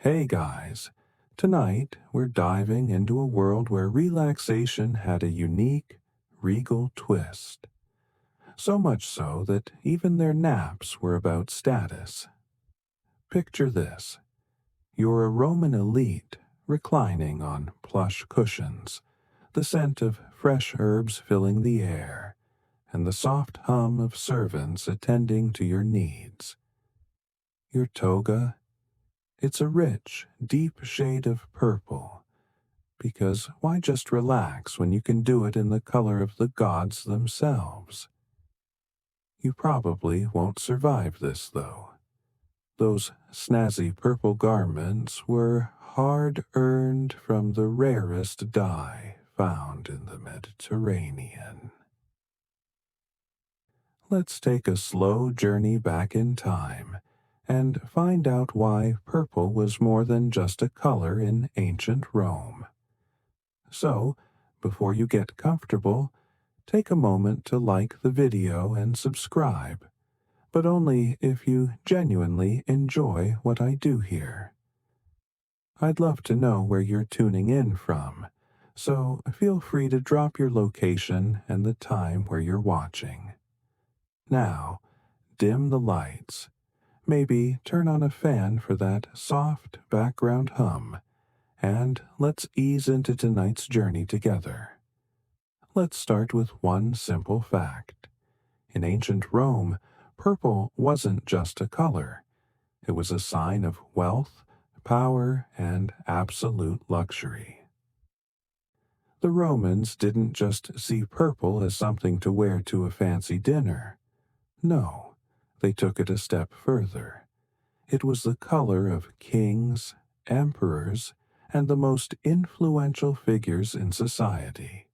Hey guys, tonight we're diving into a world where relaxation had a unique, regal twist. So much so that even their naps were about status. Picture this: you're a Roman elite reclining on plush cushions, the scent of fresh herbs filling the air, and the soft hum of servants attending to your needs. Your toga, it's a rich, deep shade of purple, because why just relax when you can do it in the color of the gods themselves? You probably won't survive this, though. Those snazzy purple garments were hard-earned from the rarest dye found in the Mediterranean. Let's take a slow journey back in time and find out why purple was more than just a color in ancient Rome. So, before you get comfortable, take a moment to like the video and subscribe, but only if you genuinely enjoy what I do here. I'd love to know where you're tuning in from, so feel free to drop your location and the time where you're watching. Now, dim the lights. Maybe turn on a fan for that soft background hum, and let's ease into tonight's journey together. Let's start with one simple fact. In ancient Rome, purple wasn't just a color. It was a sign of wealth, power, and absolute luxury. The Romans didn't just see purple as something to wear to a fancy dinner. No, they took it a step further. It was the color of kings, emperors, and the most influential figures in society.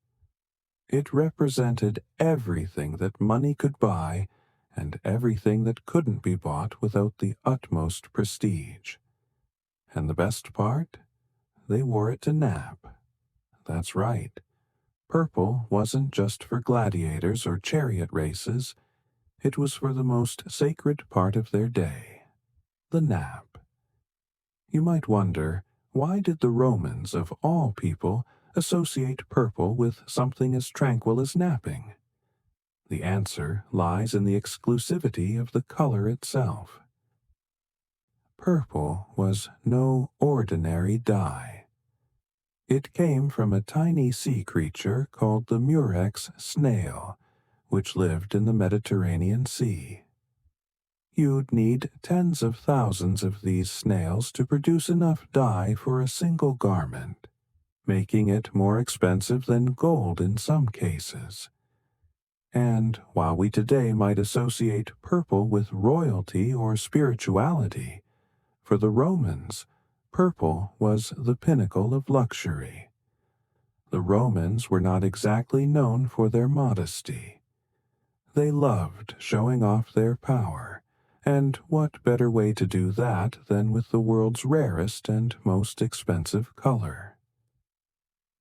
It represented everything that money could buy and everything that couldn't be bought without the utmost prestige. And the best part? They wore it to nap. That's right. Purple wasn't just for gladiators or chariot races. It was for the most sacred part of their day, the nap. You might wonder, why did the Romans, of all people, associate purple with something as tranquil as napping? The answer lies in the exclusivity of the color itself. Purple was no ordinary dye. It came from a tiny sea creature called the murex snail, which lived in the Mediterranean Sea. You'd need tens of thousands of these snails to produce enough dye for a single garment, making it more expensive than gold in some cases. And while we today might associate purple with royalty or spirituality, for the Romans, purple was the pinnacle of luxury. The Romans were not exactly known for their modesty. They loved showing off their power, and what better way to do that than with the world's rarest and most expensive color?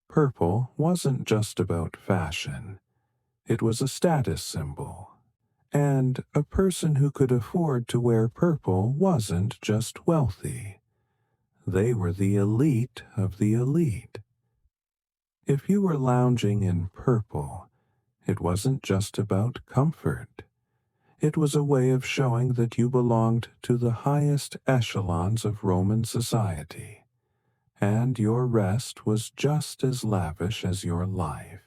Purple wasn't just about fashion. It was a status symbol. And a person who could afford to wear purple wasn't just wealthy. They were the elite of the elite. If you were lounging in purple, it wasn't just about comfort. It was a way of showing that you belonged to the highest echelons of Roman society, and your rest was just as lavish as your life.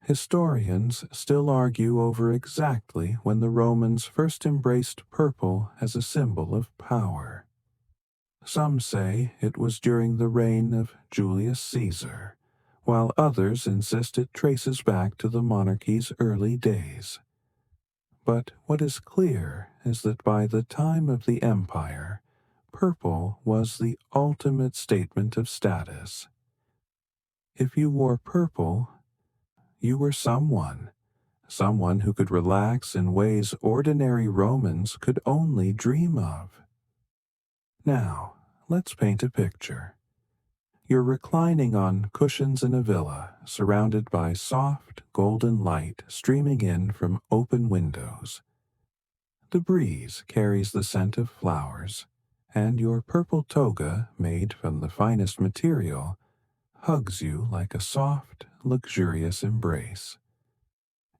Historians still argue over exactly when the Romans first embraced purple as a symbol of power. Some say it was during the reign of Julius Caesar, while others insist it traces back to the monarchy's early days. But what is clear is that by the time of the empire, purple was the ultimate statement of status. If you wore purple, you were someone who could relax in ways ordinary Romans could only dream of. Now, let's paint a picture. You're reclining on cushions in a villa, surrounded by soft, golden light streaming in from open windows. The breeze carries the scent of flowers, and your purple toga, made from the finest material, hugs you like a soft, luxurious embrace.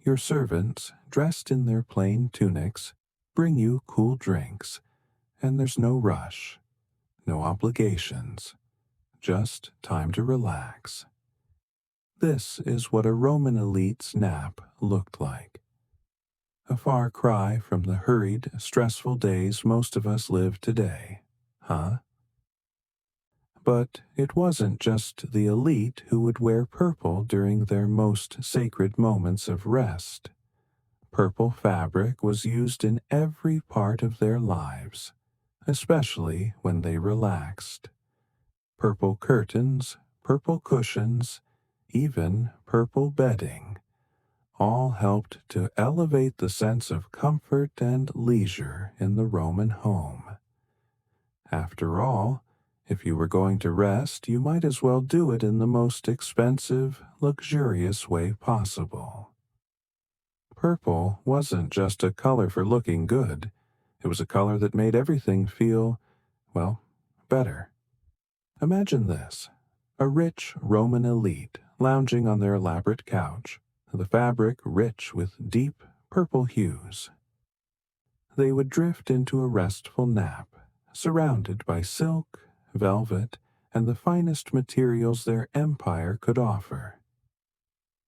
Your servants, dressed in their plain tunics, bring you cool drinks, and there's no rush, no obligations, just time to relax. This is what a Roman elite's nap looked like. A far cry from the hurried, stressful days most of us live today, huh? But it wasn't just the elite who would wear purple during their most sacred moments of rest. Purple fabric was used in every part of their lives, especially when they relaxed. Purple curtains, purple cushions, even purple bedding, all helped to elevate the sense of comfort and leisure in the Roman home. After all, if you were going to rest, you might as well do it in the most expensive, luxurious way possible. Purple wasn't just a color for looking good. It was a color that made everything feel, well, better. Imagine this: a rich Roman elite lounging on their elaborate couch, the fabric rich with deep purple hues. They would drift into a restful nap, surrounded by silk, velvet, and the finest materials their empire could offer.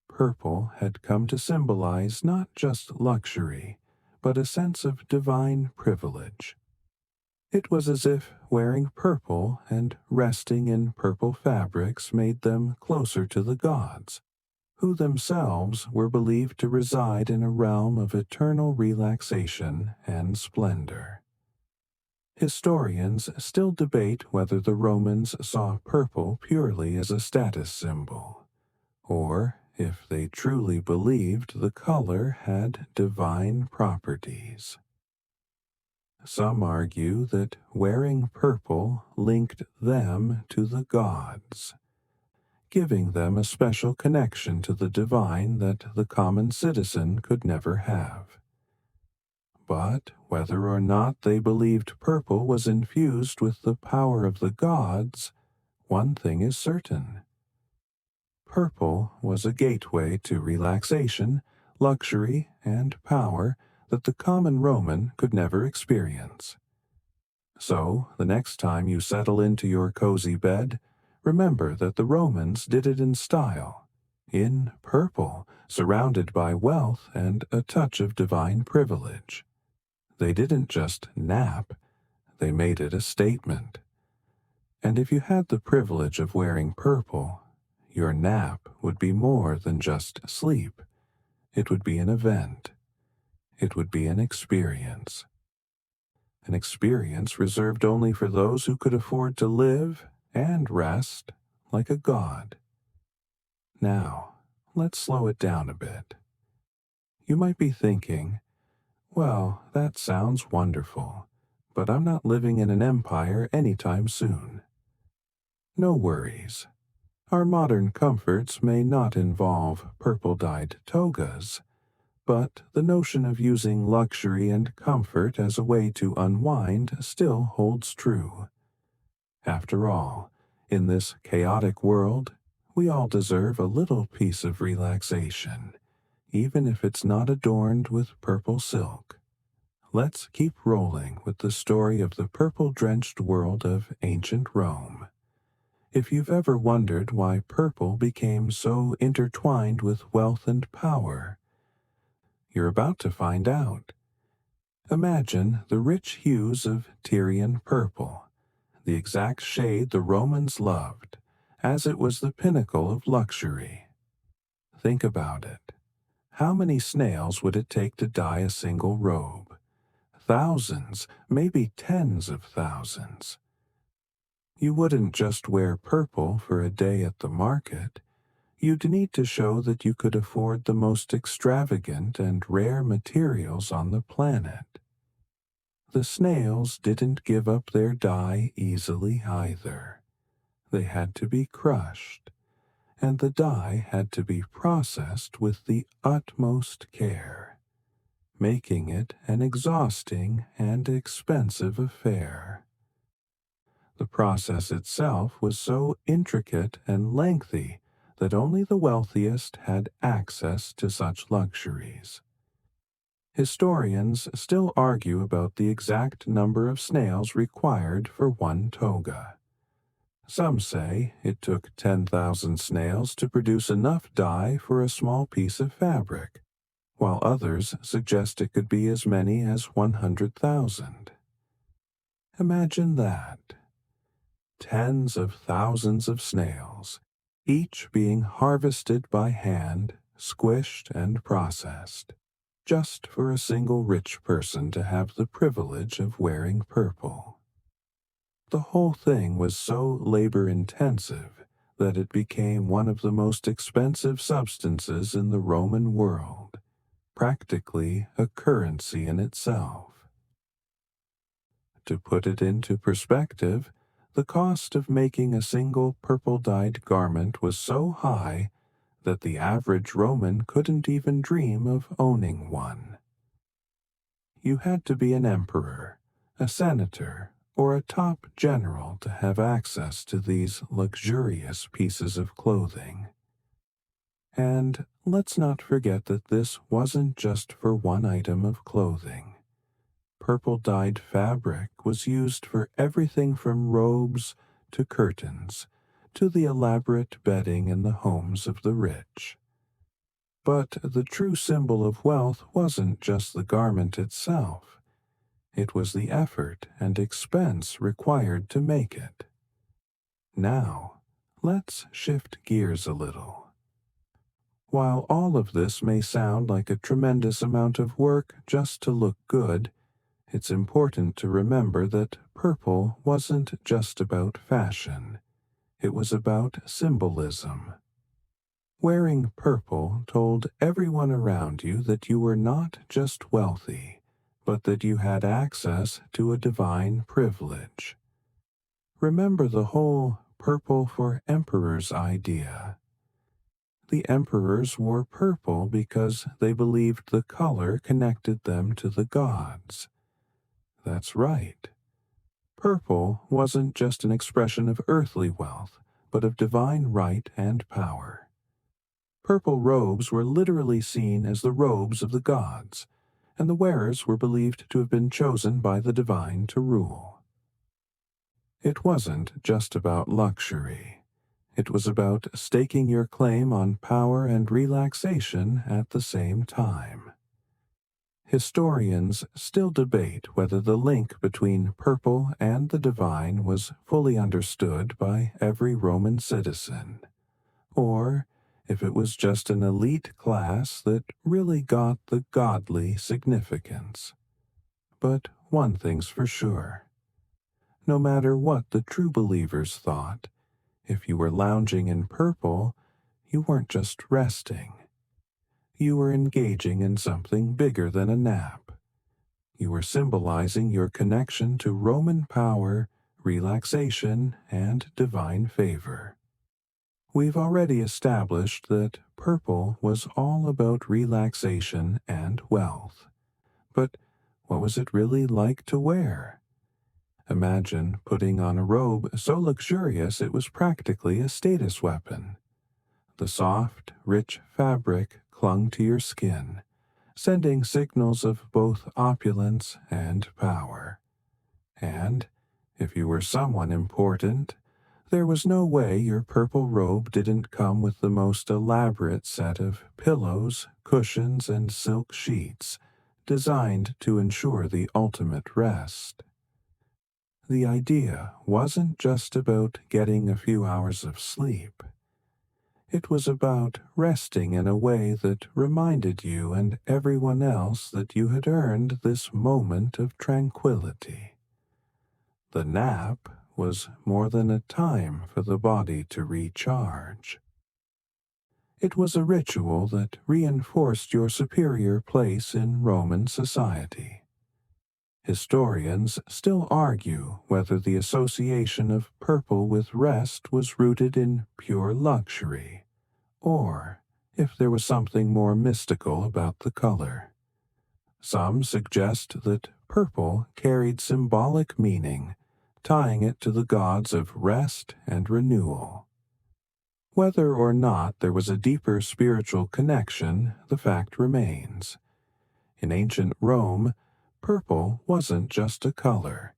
Purple had come to symbolize not just luxury, but a sense of divine privilege. It was as if wearing purple and resting in purple fabrics made them closer to the gods, who themselves were believed to reside in a realm of eternal relaxation and splendor. Historians still debate whether the Romans saw purple purely as a status symbol, or if they truly believed the color had divine properties. Some argue that wearing purple linked them to the gods, giving them a special connection to the divine that the common citizen could never have. But whether or not they believed purple was infused with the power of the gods, one thing is certain. Purple was a gateway to relaxation, luxury, and power that the common Roman could never experience. So, the next time you settle into your cozy bed, remember that the Romans did it in style, in purple, surrounded by wealth and a touch of divine privilege. They didn't just nap, they made it a statement. And if you had the privilege of wearing purple, your nap would be more than just sleep. It would be an event. It would be an experience. An experience reserved only for those who could afford to live and rest like a god. Now, let's slow it down a bit. You might be thinking, well, that sounds wonderful, but I'm not living in an empire anytime soon. No worries. Our modern comforts may not involve purple-dyed togas, but the notion of using luxury and comfort as a way to unwind still holds true. After all, in this chaotic world, we all deserve a little piece of relaxation, even if it's not adorned with purple silk. Let's keep rolling with the story of the purple-drenched world of ancient Rome. If you've ever wondered why purple became so intertwined with wealth and power, you're about to find out. Imagine the rich hues of Tyrian purple, the exact shade the Romans loved, as it was the pinnacle of luxury. Think about it. How many snails would it take to dye a single robe? Thousands, maybe tens of thousands. You wouldn't just wear purple for a day at the market. You'd need to show that you could afford the most extravagant and rare materials on the planet. The snails didn't give up their dye easily either. They had to be crushed, and the dye had to be processed with the utmost care, making it an exhausting and expensive affair. The process itself was so intricate and lengthy that only the wealthiest had access to such luxuries. Historians still argue about the exact number of snails required for one toga. Some say it took 10,000 snails to produce enough dye for a small piece of fabric, while others suggest it could be as many as 100,000. Imagine that. Tens of thousands of snails, each being harvested by hand, squished and processed, just for a single rich person to have the privilege of wearing purple. The whole thing was so labor-intensive that it became one of the most expensive substances in the Roman world, practically a currency in itself. To put it into perspective, the cost of making a single purple-dyed garment was so high that the average Roman couldn't even dream of owning one. You had to be an emperor, a senator, or a top general to have access to these luxurious pieces of clothing. And let's not forget that this wasn't just for one item of clothing. Purple-dyed fabric was used for everything from robes to curtains to the elaborate bedding in the homes of the rich. But the true symbol of wealth wasn't just the garment itself. It was the effort and expense required to make it. Now, let's shift gears a little. While all of this may sound like a tremendous amount of work just to look good, it's important to remember that purple wasn't just about fashion. It was about symbolism. Wearing purple told everyone around you that you were not just wealthy, but that you had access to a divine privilege. Remember the whole purple for emperors idea. The emperors wore purple because they believed the color connected them to the gods. That's right. Purple wasn't just an expression of earthly wealth, but of divine right and power. Purple robes were literally seen as the robes of the gods, and the wearers were believed to have been chosen by the divine to rule. It wasn't just about luxury. It was about staking your claim on power and relaxation at the same time. Historians still debate whether the link between purple and the divine was fully understood by every Roman citizen, or if it was just an elite class that really got the godly significance. But one thing's for sure. No matter what the true believers thought, if you were lounging in purple, you weren't just resting. You were engaging in something bigger than a nap. You were symbolizing your connection to Roman power, relaxation, and divine favor. We've already established that purple was all about relaxation and wealth. But what was it really like to wear? Imagine putting on a robe so luxurious it was practically a status weapon. The soft, rich fabric clung to your skin, sending signals of both opulence and power. And, if you were someone important, there was no way your purple robe didn't come with the most elaborate set of pillows, cushions, and silk sheets, designed to ensure the ultimate rest. The idea wasn't just about getting a few hours of sleep. It was about resting in a way that reminded you and everyone else that you had earned this moment of tranquility. The nap was more than a time for the body to recharge. It was a ritual that reinforced your superior place in Roman society. Historians still argue whether the association of purple with rest was rooted in pure luxury, or if there was something more mystical about the color. Some suggest that purple carried symbolic meaning, tying it to the gods of rest and renewal. Whether or not there was a deeper spiritual connection, the fact remains. In ancient Rome, purple wasn't just a color.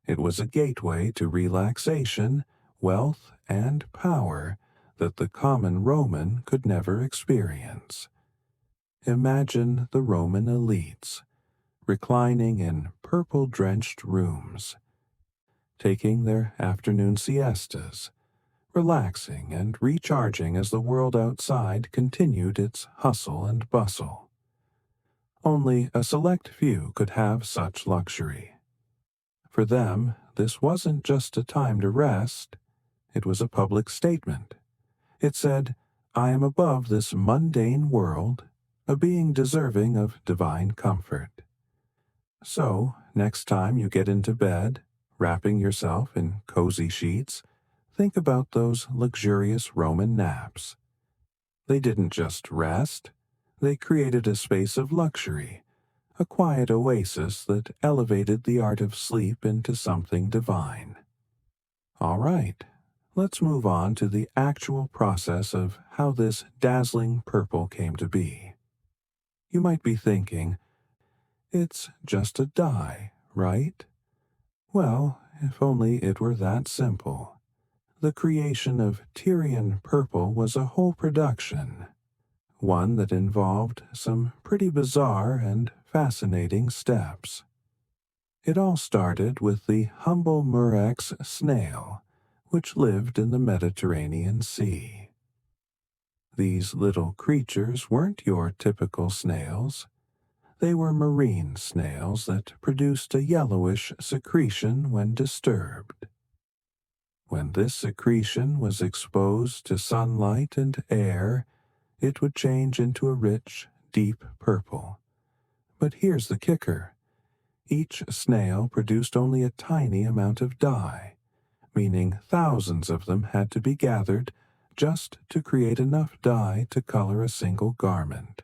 It was a gateway to relaxation, wealth, and power that the common Roman could never experience. Imagine the Roman elites, reclining in purple-drenched rooms, taking their afternoon siestas, relaxing and recharging as the world outside continued its hustle and bustle. Only a select few could have such luxury. For them, this wasn't just a time to rest, it was a public statement. It said, "I am above this mundane world, a being deserving of divine comfort." So, next time you get into bed, wrapping yourself in cozy sheets, think about those luxurious Roman naps. They didn't just rest, they created a space of luxury, a quiet oasis that elevated the art of sleep into something divine. All right, let's move on to the actual process of how this dazzling purple came to be. You might be thinking, it's just a dye, right? Well, if only it were that simple. The creation of Tyrian purple was a whole production, one that involved some pretty bizarre and fascinating steps. It all started with the humble murex snail, which lived in the Mediterranean Sea. These little creatures weren't your typical snails. They were marine snails that produced a yellowish secretion when disturbed. When this secretion was exposed to sunlight and air, it would change into a rich, deep purple. But here's the kicker. Each snail produced only a tiny amount of dye, meaning thousands of them had to be gathered just to create enough dye to color a single garment.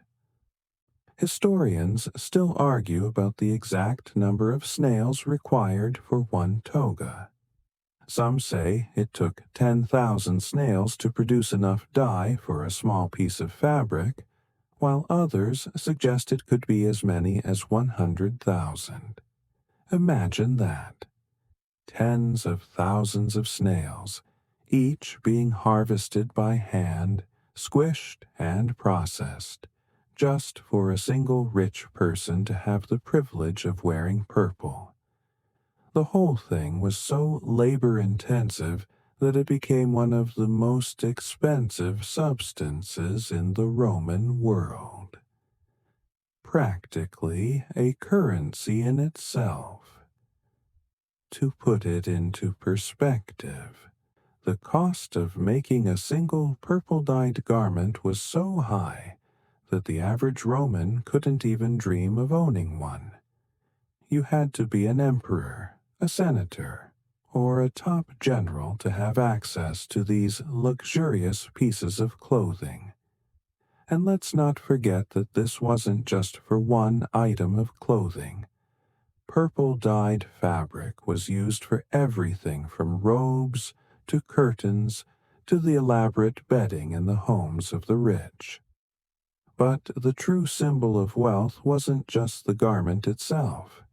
Historians still argue about the exact number of snails required for one toga. Some say it took 10,000 snails to produce enough dye for a small piece of fabric, while others suggest it could be as many as 100,000. Imagine that. Tens of thousands of snails, each being harvested by hand, squished and processed, just for a single rich person to have the privilege of wearing purple. The whole thing was so labor-intensive that it became one of the most expensive substances in the Roman world. Practically a currency in itself. To put it into perspective, the cost of making a single purple-dyed garment was so high that the average Roman couldn't even dream of owning one. You had to be an emperor, a senator, or a top general to have access to these luxurious pieces of clothing. And let's not forget that this wasn't just for one item of clothing. Purple-dyed fabric was used for everything from robes to curtains to the elaborate bedding in the homes of the rich. But the true symbol of wealth wasn't just the garment itself.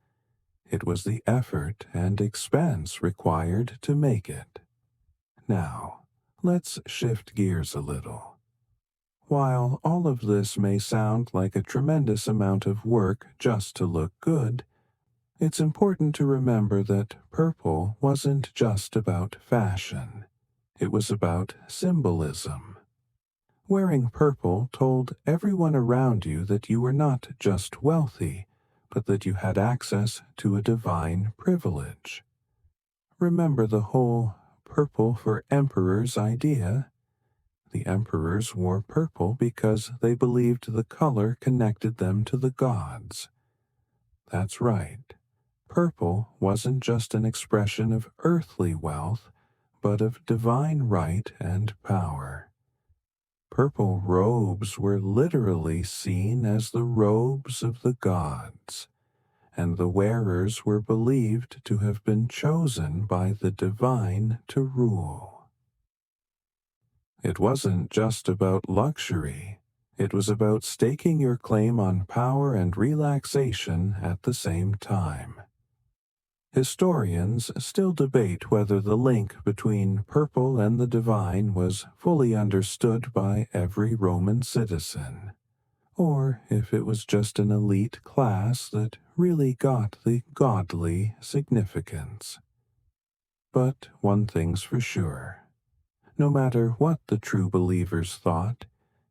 It was the effort and expense required to make it. Now, let's shift gears a little. While all of this may sound like a tremendous amount of work just to look good, it's important to remember that purple wasn't just about fashion. It was about symbolism. Wearing purple told everyone around you that you were not just wealthy, but that you had access to a divine privilege. Remember the whole purple for emperors idea? The emperors wore purple because they believed the color connected them to the gods. That's right. Purple wasn't just an expression of earthly wealth, but of divine right and power. Purple robes were literally seen as the robes of the gods, and the wearers were believed to have been chosen by the divine to rule. It wasn't just about luxury. It was about staking your claim on power and relaxation at the same time. Historians still debate whether the link between purple and the divine was fully understood by every Roman citizen, or if it was just an elite class that really got the godly significance. But one thing's for sure. No matter what the true believers thought,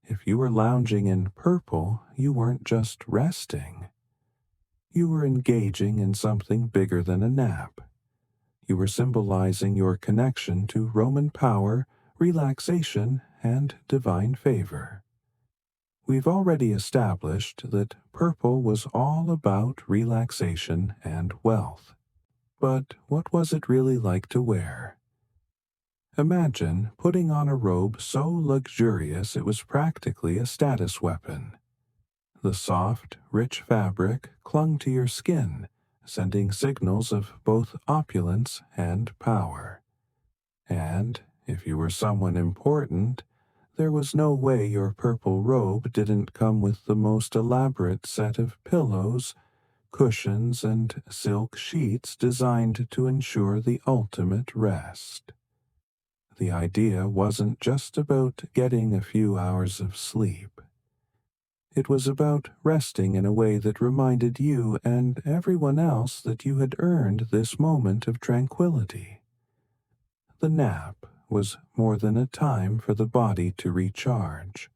if you were lounging in purple, you weren't just resting. You were engaging in something bigger than a nap. You were symbolizing your connection to Roman power, relaxation, and divine favor. We've already established that purple was all about relaxation and wealth. But what was it really like to wear? Imagine putting on a robe so luxurious it was practically a status weapon. The soft, rich fabric clung to your skin, sending signals of both opulence and power. And, if you were someone important, there was no way your purple robe didn't come with the most elaborate set of pillows, cushions, and silk sheets designed to ensure the ultimate rest. The idea wasn't just about getting a few hours of sleep. It was about resting in a way that reminded you and everyone else that you had earned this moment of tranquility. The nap was more than a time for the body to recharge.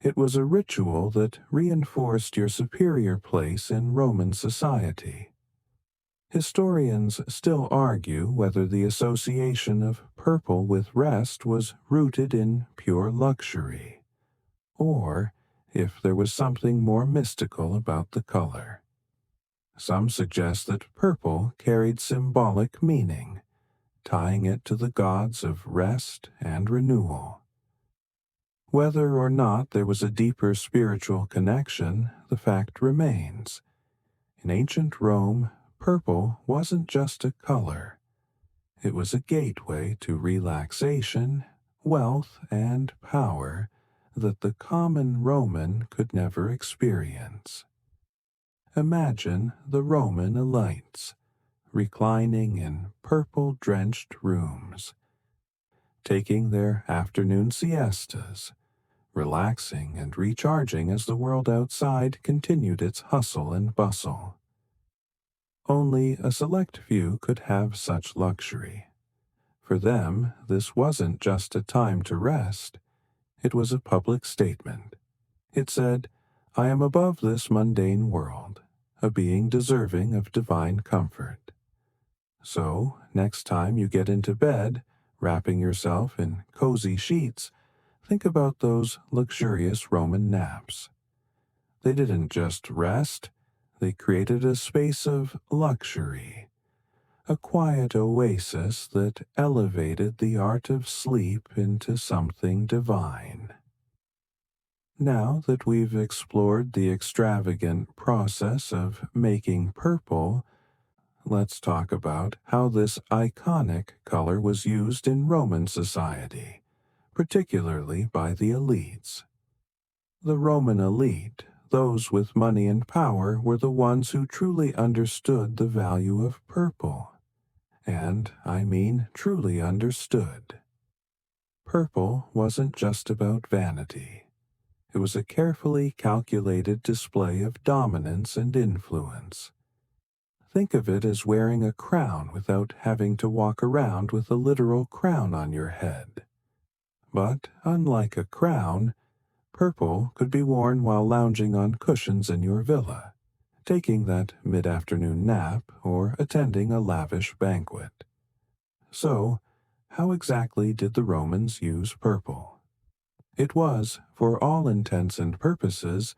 It was a ritual that reinforced your superior place in Roman society. Historians still argue whether the association of purple with rest was rooted in pure luxury, or if there was something more mystical about the color. Some suggest that purple carried symbolic meaning, tying it to the gods of rest and renewal. Whether or not there was a deeper spiritual connection, the fact remains. In ancient Rome, purple wasn't just a color. It was a gateway to relaxation, wealth, and power that the common Roman could never experience. Imagine the Roman elites, reclining in purple-drenched rooms, taking their afternoon siestas, relaxing and recharging as the world outside continued its hustle and bustle. Only a select few could have such luxury. For them, this wasn't just a time to rest. It was a public statement. It said, "I am above this mundane world, a being deserving of divine comfort." So, next time you get into bed, wrapping yourself in cozy sheets, think about those luxurious Roman naps. They didn't just rest, they created a space of luxury, a quiet oasis that elevated the art of sleep into something divine. Now that we've explored the extravagant process of making purple, let's talk about how this iconic color was used in Roman society, particularly by the elites. The Roman elite, those with money and power, were the ones who truly understood the value of purple. And I mean truly understood. Purple wasn't just about vanity. It was a carefully calculated display of dominance and influence. Think of it as wearing a crown without having to walk around with a literal crown on your head. But unlike a crown, purple could be worn while lounging on cushions in your villa, taking that mid-afternoon nap, or attending a lavish banquet. So, how exactly did the Romans use purple? It was, for all intents and purposes,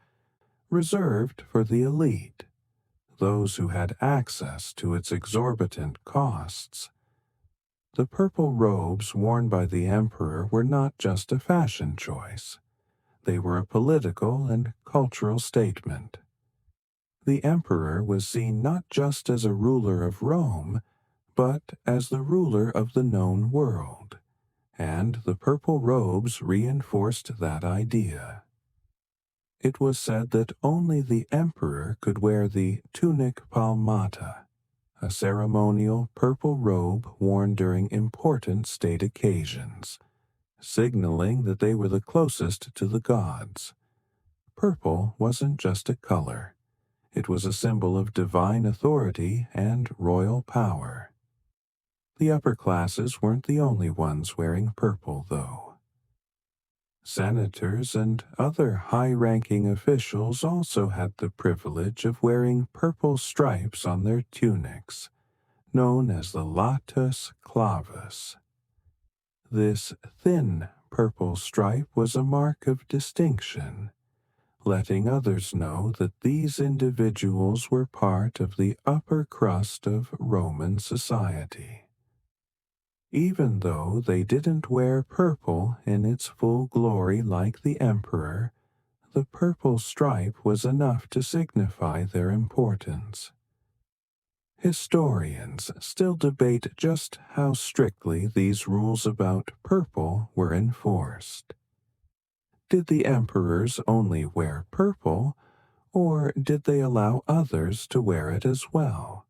reserved for the elite, those who had access to its exorbitant costs. The purple robes worn by the emperor were not just a fashion choice. They were a political and cultural statement. the emperor was seen not just as a ruler of Rome, but as the ruler of the known world, and the purple robes reinforced that idea. It was said that only the emperor could wear the tunic palmata, a ceremonial purple robe worn during important state occasions, signaling that they were the closest to the gods. Purple wasn't just a color. It was a symbol of divine authority and royal power. The upper classes weren't the only ones wearing purple, though. Senators and other high-ranking officials also had the privilege of wearing purple stripes on their tunics, known as the latus clavus. This thin purple stripe was a mark of distinction, letting others know that these individuals were part of the upper crust of Roman society. Even though they didn't wear purple in its full glory like the emperor, the purple stripe was enough to signify their importance. Historians still debate just how strictly these rules about purple were enforced. Did the emperors only wear purple, or did they allow others to wear it as well?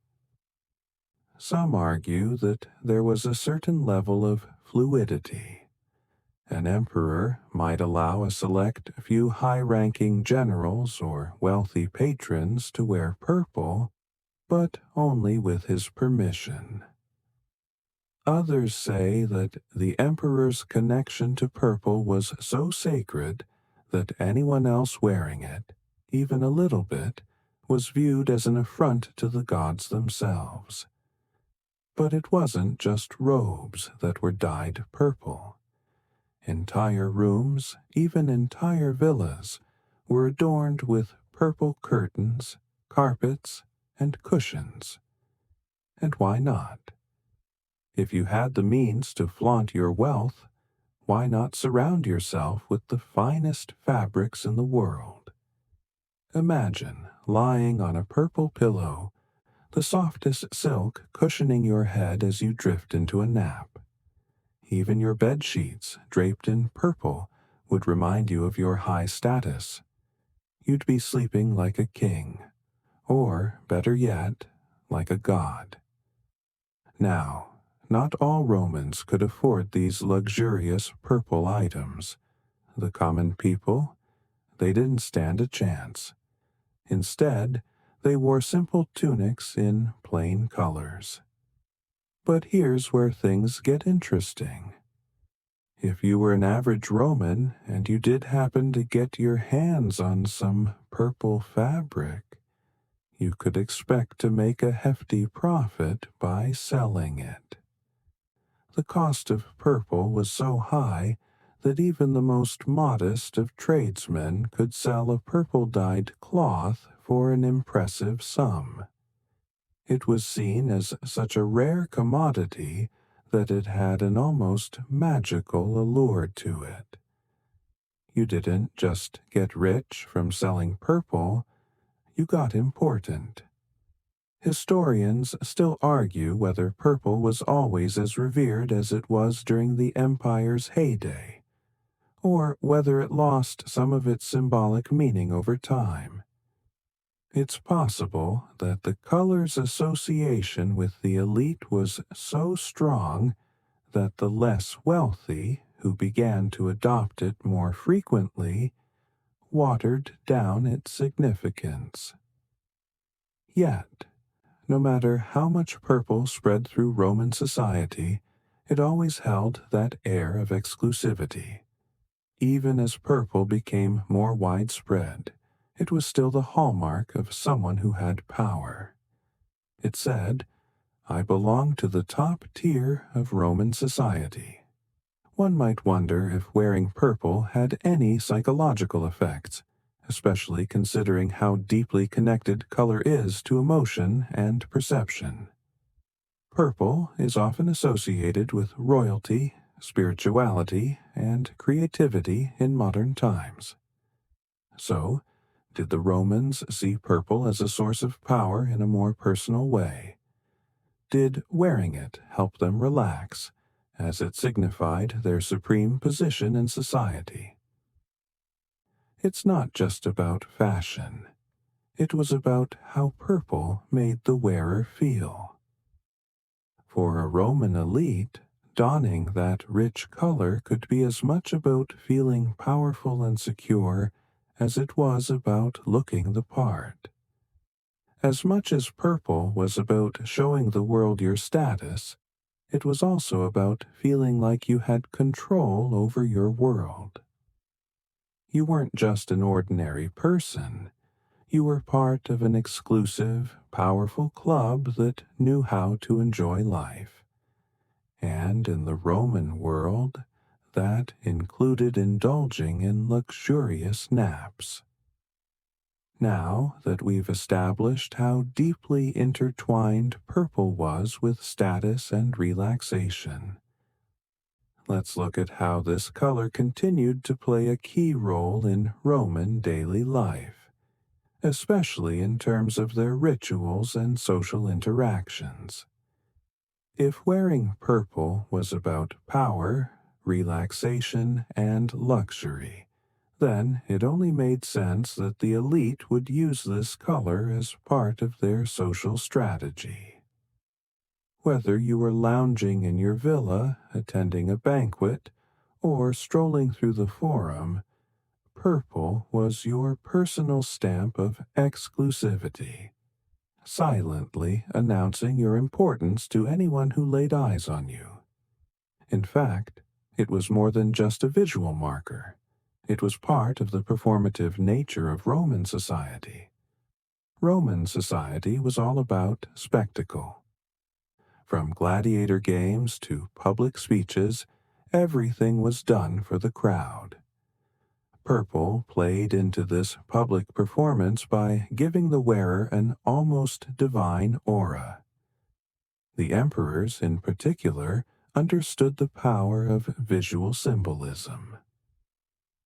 Some argue that there was a certain level of fluidity. An emperor might allow a select few high-ranking generals or wealthy patrons to wear purple, but only with his permission. Others say that the emperor's connection to purple was so sacred that anyone else wearing it, even a little bit, was viewed as an affront to the gods themselves. But it wasn't just robes that were dyed purple. Entire rooms, even entire villas, were adorned with purple curtains, carpets, and cushions. And why not? If you had the means to flaunt your wealth, why not surround yourself with the finest fabrics in the world? Imagine lying on a purple pillow, the softest silk cushioning your head as you drift into a nap. Even your bed sheets, draped in purple, would remind you of your high status. You'd be sleeping like a king, or, better yet, like a god. Now, not all Romans could afford these luxurious purple items. The common people, they didn't stand a chance. Instead, they wore simple tunics in plain colors. But here's where things get interesting. If you were an average Roman and you did happen to get your hands on some purple fabric, you could expect to make a hefty profit by selling it. The cost of purple was so high that even the most modest of tradesmen could sell a purple-dyed cloth for an impressive sum. It was seen as such a rare commodity that it had an almost magical allure to it. You didn't just get rich from selling purple, you got important. Historians still argue whether purple was always as revered as it was during the empire's heyday, or whether it lost some of its symbolic meaning over time. It's possible that the color's association with the elite was so strong that the less wealthy, who began to adopt it more frequently, watered down its significance. Yet, no matter how much purple spread through Roman society, it always held that air of exclusivity. Even as purple became more widespread, it was still the hallmark of someone who had power. It said, "I belong to the top tier of Roman society." One might wonder if wearing purple had any psychological effects, especially considering how deeply connected color is to emotion and perception. Purple is often associated with royalty, spirituality, and creativity in modern times. So, did the Romans see purple as a source of power in a more personal way? Did wearing it help them relax, as it signified their supreme position in society? It's not just about fashion. It was about how purple made the wearer feel. For a Roman elite, donning that rich color could be as much about feeling powerful and secure as it was about looking the part. As much as purple was about showing the world your status, it was also about feeling like you had control over your world. You weren't just an ordinary person. You were part of an exclusive, powerful club that knew how to enjoy life. And in the Roman world, that included indulging in luxurious naps. Now that we've established how deeply intertwined purple was with status and relaxation, let's look at how this color continued to play a key role in Roman daily life, especially in terms of their rituals and social interactions. If wearing purple was about power, relaxation, and luxury, then it only made sense that the elite would use this color as part of their social strategy. Whether you were lounging in your villa, attending a banquet, or strolling through the forum, purple was your personal stamp of exclusivity, silently announcing your importance to anyone who laid eyes on you. In fact, it was more than just a visual marker. It was part of the performative nature of Roman society. Roman society was all about spectacle. From gladiator games to public speeches, everything was done for the crowd. Purple played into this public performance by giving the wearer an almost divine aura. The emperors, in particular, understood the power of visual symbolism.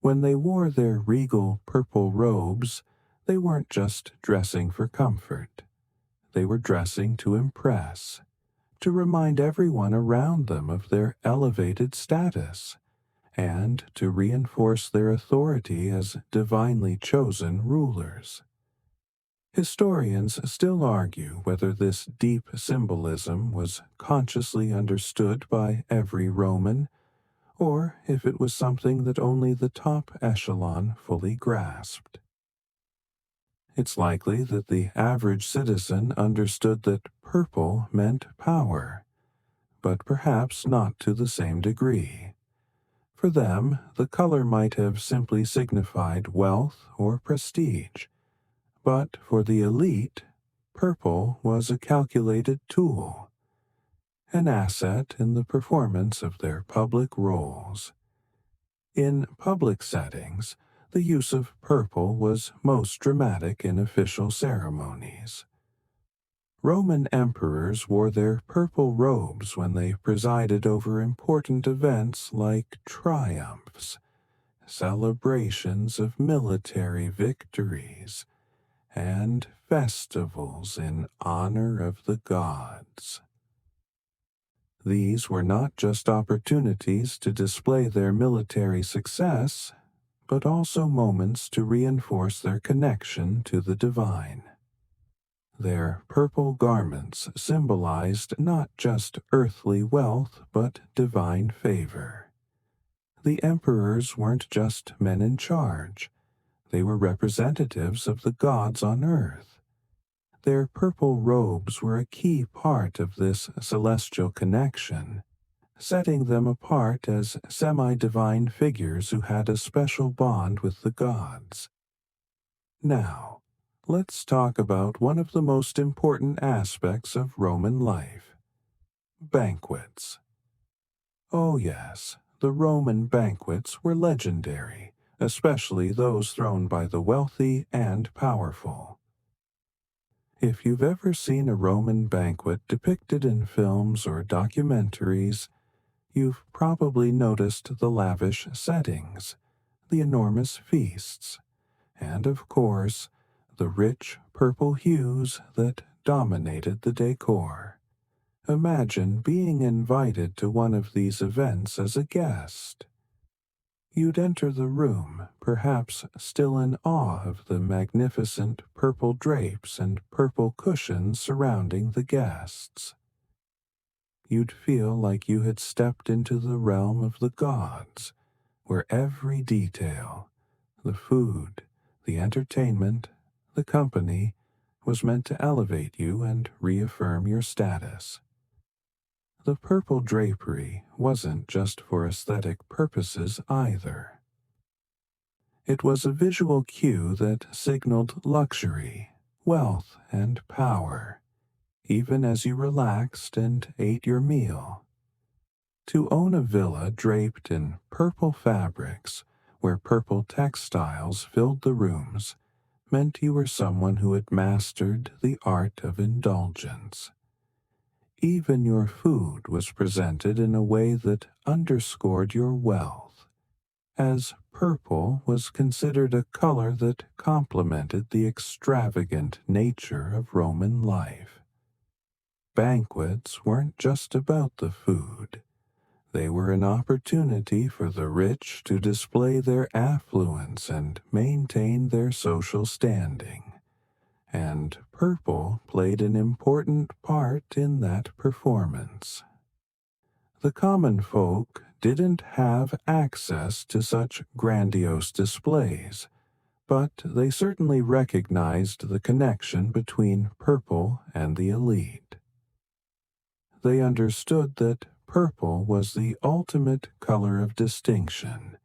When they wore their regal purple robes, they weren't just dressing for comfort. They were dressing to impress, to remind everyone around them of their elevated status, and to reinforce their authority as divinely chosen rulers. Historians still argue whether this deep symbolism was consciously understood by every Roman, or if it was something that only the top echelon fully grasped. It's likely that the average citizen understood that purple meant power, but perhaps not to the same degree. For them, the color might have simply signified wealth or prestige, but for the elite, purple was a calculated tool, an asset in the performance of their public roles. In public settings, the use of purple was most dramatic in official ceremonies. Roman emperors wore their purple robes when they presided over important events like triumphs, celebrations of military victories, and festivals in honor of the gods. These were not just opportunities to display their military success, but also moments to reinforce their connection to the divine. Their purple garments symbolized not just earthly wealth, but divine favor. The emperors weren't just men in charge. They were representatives of the gods on earth. Their purple robes were a key part of this celestial connection, setting them apart as semi-divine figures who had a special bond with the gods. Now, let's talk about one of the most important aspects of Roman life: banquets. Oh yes, the Roman banquets were legendary, especially those thrown by the wealthy and powerful. If you've ever seen a Roman banquet depicted in films or documentaries, you've probably noticed the lavish settings, the enormous feasts, and of course, the rich purple hues that dominated the decor. Imagine being invited to one of these events as a guest. You'd enter the room, perhaps still in awe of the magnificent purple drapes and purple cushions surrounding the guests. You'd feel like you had stepped into the realm of the gods, where every detail, the food, the entertainment, the company, was meant to elevate you and reaffirm your status. The purple drapery wasn't just for aesthetic purposes either. It was a visual cue that signaled luxury, wealth, and power, even as you relaxed and ate your meal. To own a villa draped in purple fabrics, where purple textiles filled the rooms, meant you were someone who had mastered the art of indulgence. Even your food was presented in a way that underscored your wealth, as purple was considered a color that complemented the extravagant nature of Roman life. Banquets weren't just about the food. They were an opportunity for the rich to display their affluence and maintain their social standing, and purple played an important part in that performance. The common folk didn't have access to such grandiose displays, but they certainly recognized the connection between purple and the elite. They understood that purple was the ultimate color of distinction,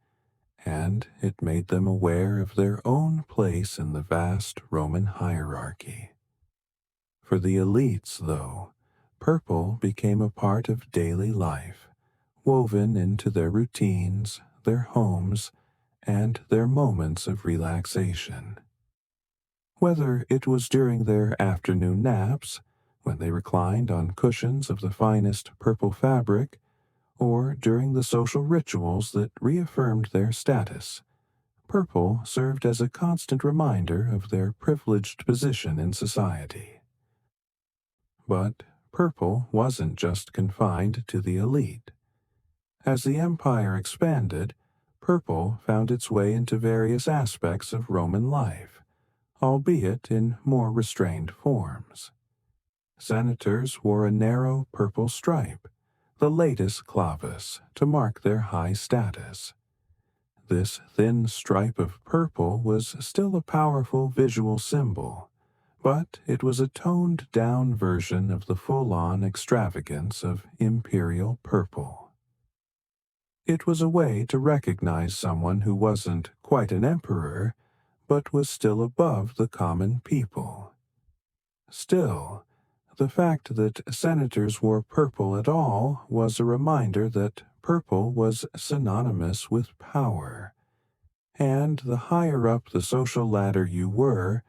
and it made them aware of their own place in the vast Roman hierarchy. For the elites, though, purple became a part of daily life, woven into their routines, their homes, and their moments of relaxation. Whether it was during their afternoon naps, when they reclined on cushions of the finest purple fabric, or during the social rituals that reaffirmed their status, purple served as a constant reminder of their privileged position in society. But purple wasn't just confined to the elite. As the empire expanded, purple found its way into various aspects of Roman life, albeit in more restrained forms. Senators wore a narrow purple stripe, the latus clavus, to mark their high status. This thin stripe of purple was still a powerful visual symbol, but it was a toned-down version of the full-on extravagance of imperial purple. It was a way to recognize someone who wasn't quite an emperor, but was still above the common people. Still, the fact that senators wore purple at all was a reminder that purple was synonymous with power, and the higher up the social ladder you were,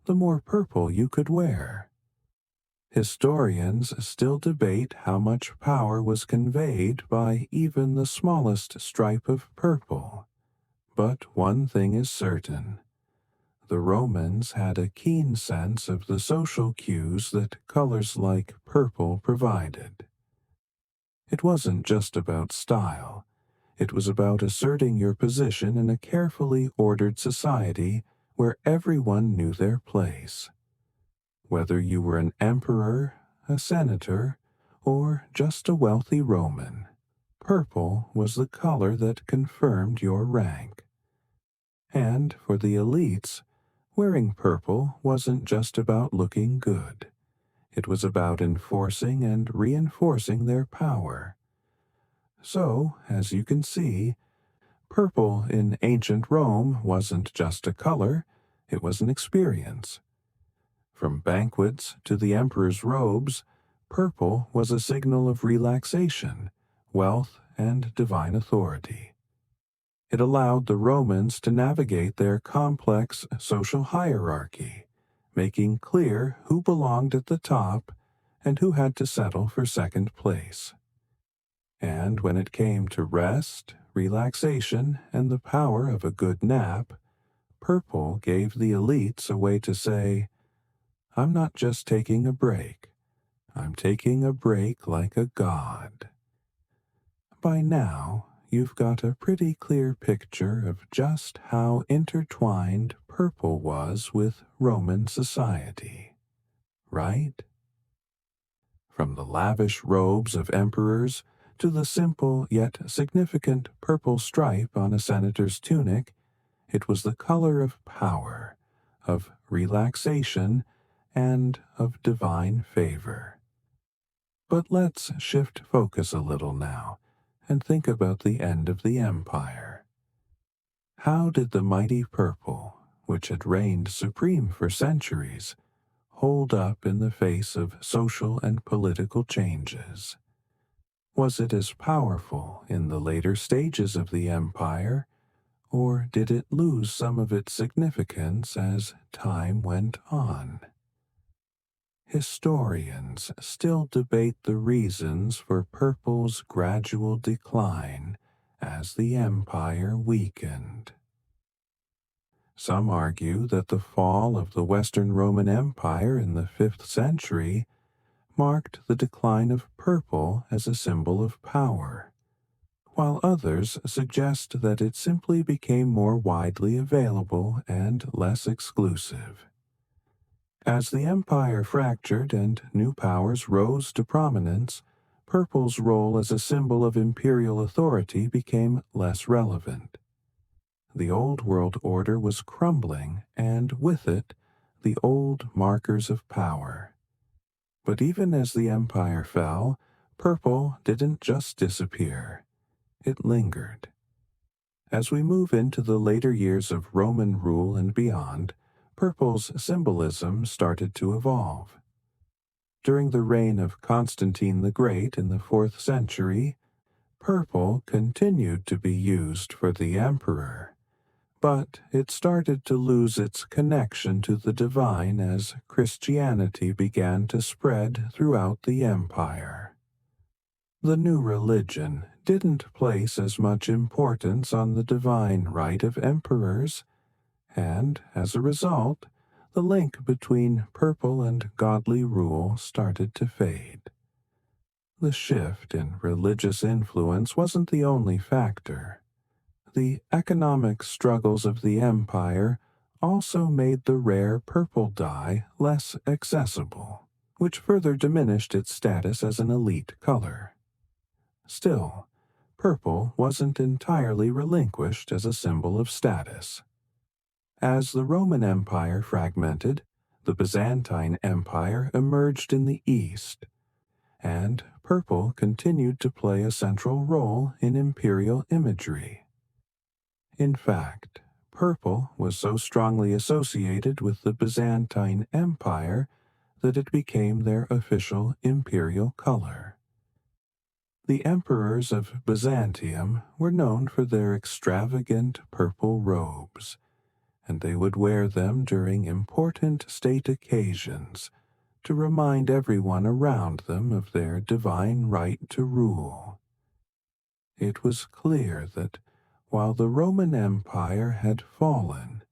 the more purple you could wear. Historians still debate how much power was conveyed by even the smallest stripe of purple, but one thing is certain. The Romans had a keen sense of the social cues that colors like purple provided. It wasn't just about style. It was about asserting your position in a carefully ordered society where everyone knew their place. Whether you were an emperor, a senator, or just a wealthy Roman, purple was the color that confirmed your rank. And for the elites, wearing purple wasn't just about looking good. It was about enforcing and reinforcing their power. So, as you can see, purple in ancient Rome wasn't just a color, it was an experience. From banquets to the emperor's robes, purple was a signal of relaxation, wealth, and divine authority. It allowed the Romans to navigate their complex social hierarchy, making clear who belonged at the top and who had to settle for second place. And when it came to rest, relaxation, and the power of a good nap, purple gave the elites a way to say, "I'm not just taking a break. I'm taking a break like a god." By now, you've got a pretty clear picture of just how intertwined purple was with Roman society, right? From the lavish robes of emperors to the simple yet significant purple stripe on a senator's tunic, it was the color of power, of relaxation, and of divine favor. But let's shift focus a little now and think about the end of the empire. How did the mighty purple, which had reigned supreme for centuries, hold up in the face of social and political changes? Was it as powerful in the later stages of the empire, or did it lose some of its significance as time went on? Historians still debate the reasons for purple's gradual decline as the empire weakened. Some argue that the fall of the Western Roman Empire in the 5th century marked the decline of purple as a symbol of power, while others suggest that it simply became more widely available and less exclusive. As the empire fractured and new powers rose to prominence, purple's role as a symbol of imperial authority became less relevant. The old world order was crumbling, and with it, the old markers of power. But even as the empire fell, purple didn't just disappear. It lingered. As we move into the later years of Roman rule and beyond, purple's symbolism started to evolve. During the reign of Constantine the Great in the 4th century, purple continued to be used for the emperor, but it started to lose its connection to the divine as Christianity began to spread throughout the empire. The new religion didn't place as much importance on the divine right of emperors, and, as a result, the link between purple and godly rule started to fade. The shift in religious influence wasn't the only factor. The economic struggles of the empire also made the rare purple dye less accessible, which further diminished its status as an elite color. Still, purple wasn't entirely relinquished as a symbol of status. As the Roman Empire fragmented, the Byzantine Empire emerged in the east, and purple continued to play a central role in imperial imagery. In fact, purple was so strongly associated with the Byzantine Empire that it became their official imperial color. The emperors of Byzantium were known for their extravagant purple robes, and they would wear them during important state occasions to remind everyone around them of their divine right to rule. It was clear that while the Roman Empire had fallen,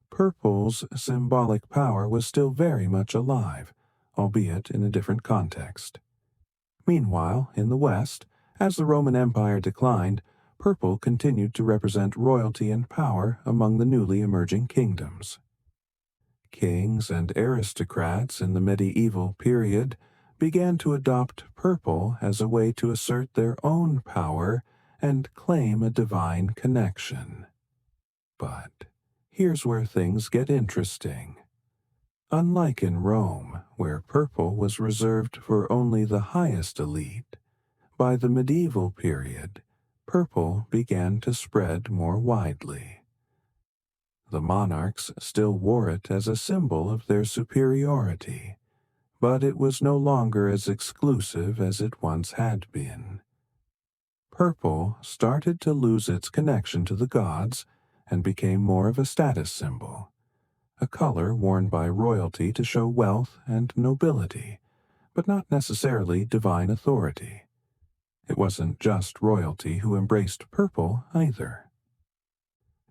purple's symbolic power was still very much alive, albeit in a different context. Meanwhile, in the West, as the Roman Empire declined, purple continued to represent royalty and power among the newly emerging kingdoms. Kings and aristocrats in the medieval period began to adopt purple as a way to assert their own power and claim a divine connection. But here's where things get interesting. Unlike in Rome, where purple was reserved for only the highest elite, by the medieval period, purple began to spread more widely. The monarchs still wore it as a symbol of their superiority, but it was no longer as exclusive as it once had been. Purple started to lose its connection to the gods and became more of a status symbol, a color worn by royalty to show wealth and nobility, but not necessarily divine authority. It wasn't just royalty who embraced purple either.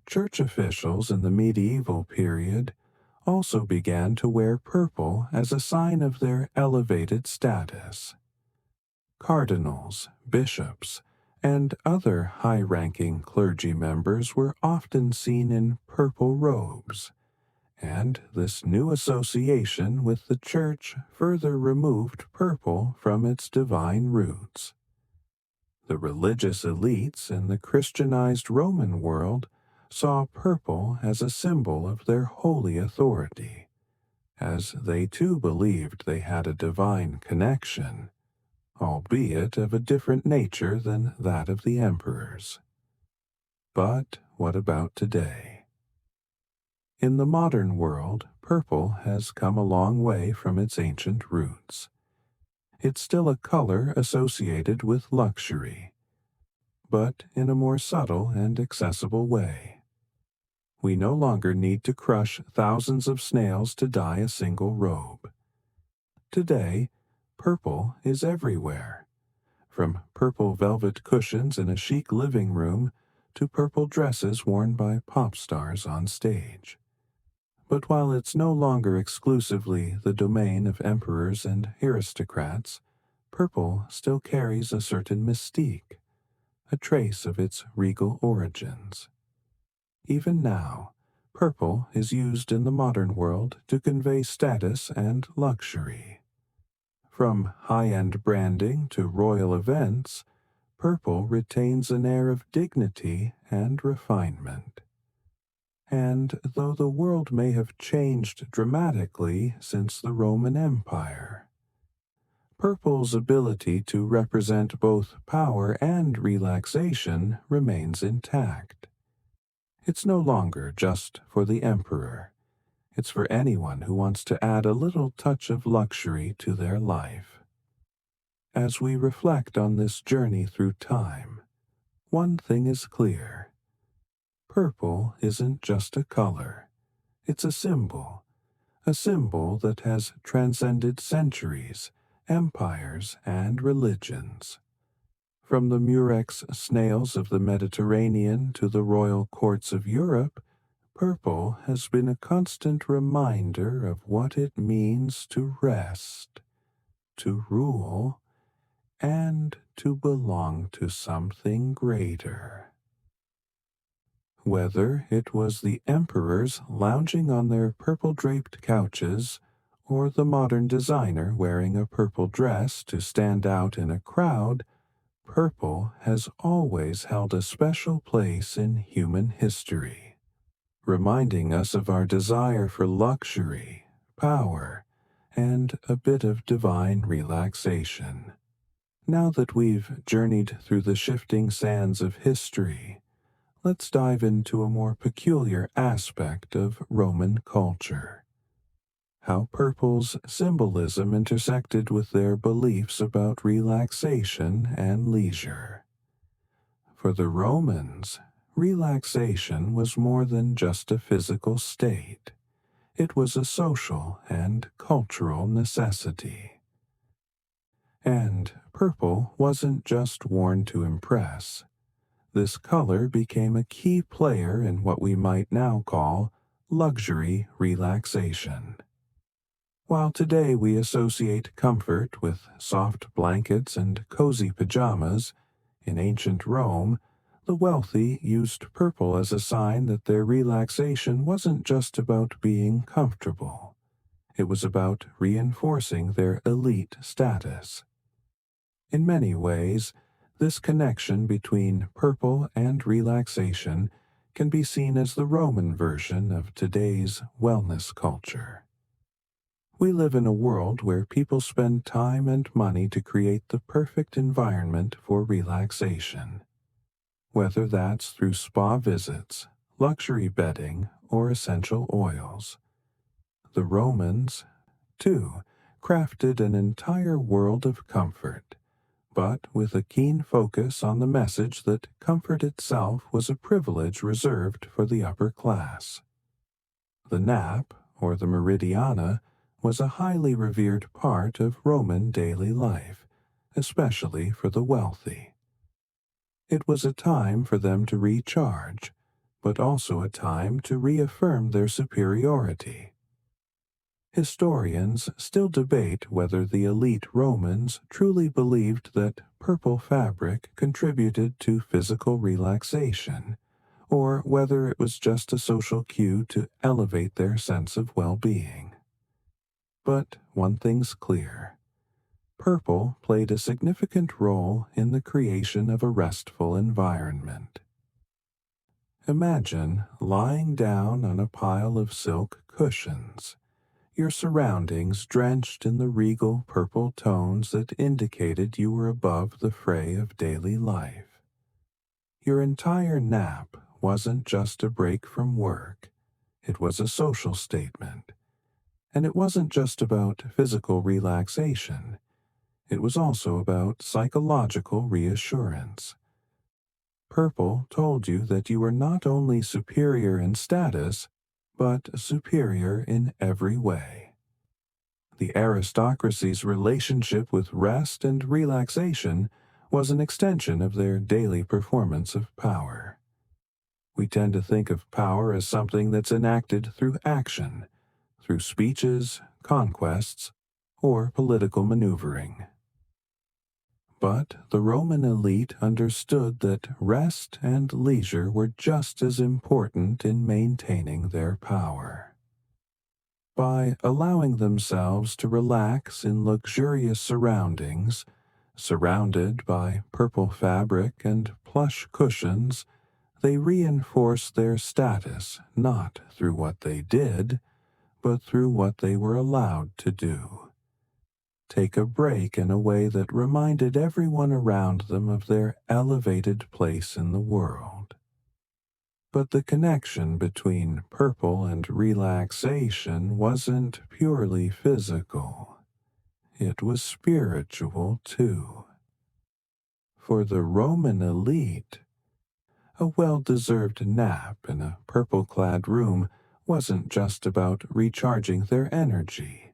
Church officials in the medieval period also began to wear purple as a sign of their elevated status. Cardinals, bishops, and other high-ranking clergy members were often seen in purple robes, and this new association with the Church further removed purple from its divine roots. The religious elites in the Christianized Roman world saw purple as a symbol of their holy authority, as they too believed they had a divine connection, albeit of a different nature than that of the emperors. But what about today? In the modern world, purple has come a long way from its ancient roots. It's still a color associated with luxury, but in a more subtle and accessible way. We no longer need to crush thousands of snails to dye a single robe. Today, purple is everywhere, from purple velvet cushions in a chic living room to purple dresses worn by pop stars on stage. But while it's no longer exclusively the domain of emperors and aristocrats, purple still carries a certain mystique, a trace of its regal origins. Even now, purple is used in the modern world to convey status and luxury. From high-end branding to royal events, purple retains an air of dignity and refinement. And though the world may have changed dramatically since the Roman Empire, purple's ability to represent both power and relaxation remains intact. It's no longer just for the emperor. It's for anyone who wants to add a little touch of luxury to their life. As we reflect on this journey through time, one thing is clear. Purple isn't just a color. It's a symbol that has transcended centuries, empires, and religions. From the murex snails of the Mediterranean to the royal courts of Europe, purple has been a constant reminder of what it means to rest, to rule, and to belong to something greater. Whether it was the emperors lounging on their purple-draped couches, or the modern designer wearing a purple dress to stand out in a crowd, purple has always held a special place in human history, reminding us of our desire for luxury, power, and a bit of divine relaxation. Now that we've journeyed through the shifting sands of history, let's dive into a more peculiar aspect of Roman culture. How purple's symbolism intersected with their beliefs about relaxation and leisure. For the Romans, relaxation was more than just a physical state. It was a social and cultural necessity. And purple wasn't just worn to impress. This color became a key player in what we might now call luxury relaxation. While today we associate comfort with soft blankets and cozy pajamas, in ancient Rome, the wealthy used purple as a sign that their relaxation wasn't just about being comfortable. It was about reinforcing their elite status. In many ways, this connection between purple and relaxation can be seen as the Roman version of today's wellness culture. We live in a world where people spend time and money to create the perfect environment for relaxation. Whether that's through spa visits, luxury bedding, or essential oils. The Romans, too, crafted an entire world of comfort, but with a keen focus on the message that comfort itself was a privilege reserved for the upper class. The nap, or the meridiana, was a highly revered part of Roman daily life, especially for the wealthy. It was a time for them to recharge, but also a time to reaffirm their superiority. Historians still debate whether the elite Romans truly believed that purple fabric contributed to physical relaxation, or whether it was just a social cue to elevate their sense of well-being. But one thing's clear. Purple played a significant role in the creation of a restful environment. Imagine lying down on a pile of silk cushions, your surroundings drenched in the regal purple tones that indicated you were above the fray of daily life. Your entire nap wasn't just a break from work, it was a social statement. And it wasn't just about physical relaxation, it was also about psychological reassurance. Purple told you that you were not only superior in status, but superior in every way. The aristocracy's relationship with rest and relaxation was an extension of their daily performance of power. We tend to think of power as something that's enacted through action, through speeches, conquests, or political maneuvering. But the Roman elite understood that rest and leisure were just as important in maintaining their power. By allowing themselves to relax in luxurious surroundings, surrounded by purple fabric and plush cushions, they reinforced their status not through what they did, but through what they were allowed to do. Take a break in a way that reminded everyone around them of their elevated place in the world. But the connection between purple and relaxation wasn't purely physical. It was spiritual, too. For the Roman elite, a well-deserved nap in a purple-clad room wasn't just about recharging their energy.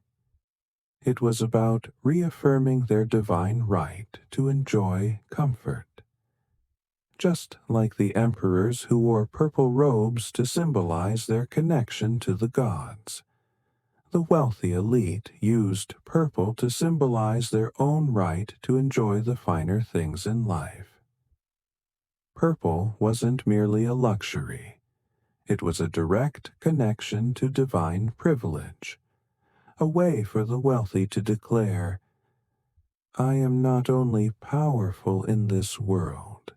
It was about reaffirming their divine right to enjoy comfort. Just like the emperors who wore purple robes to symbolize their connection to the gods, the wealthy elite used purple to symbolize their own right to enjoy the finer things in life. Purple wasn't merely a luxury. It was a direct connection to divine privilege, a way for the wealthy to declare, "I am not only powerful in this world,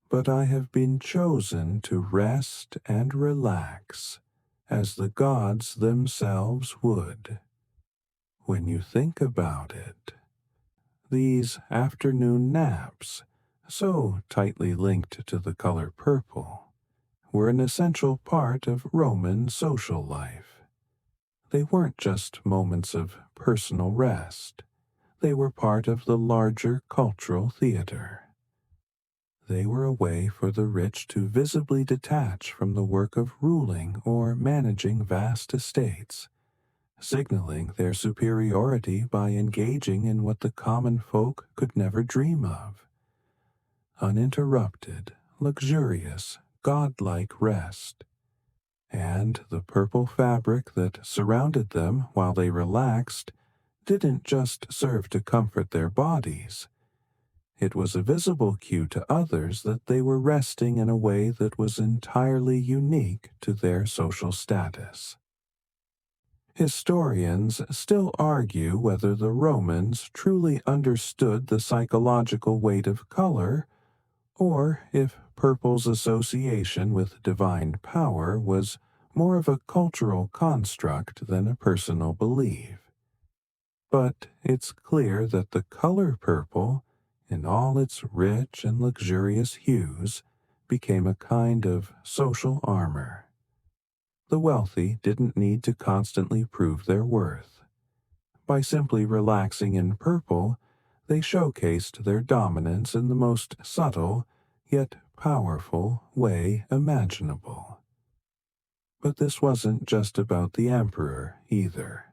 but I have been chosen to rest and relax, as the gods themselves would." When you think about it, these afternoon naps, so tightly linked to the color purple, were an essential part of Roman social life. They weren't just moments of personal rest. They were part of the larger cultural theater. They were a way for the rich to visibly detach from the work of ruling or managing vast estates, signaling their superiority by engaging in what the common folk could never dream of: uninterrupted, luxurious, godlike rest. And the purple fabric that surrounded them while they relaxed didn't just serve to comfort their bodies. It was a visible cue to others that they were resting in a way that was entirely unique to their social status. Historians still argue whether the Romans truly understood the psychological weight of color, or if purple's association with divine power was more of a cultural construct than a personal belief. But it's clear that the color purple, in all its rich and luxurious hues, became a kind of social armor. The wealthy didn't need to constantly prove their worth. By simply relaxing in purple, they showcased their dominance in the most subtle, yet powerful way imaginable. But this wasn't just about the emperor, either.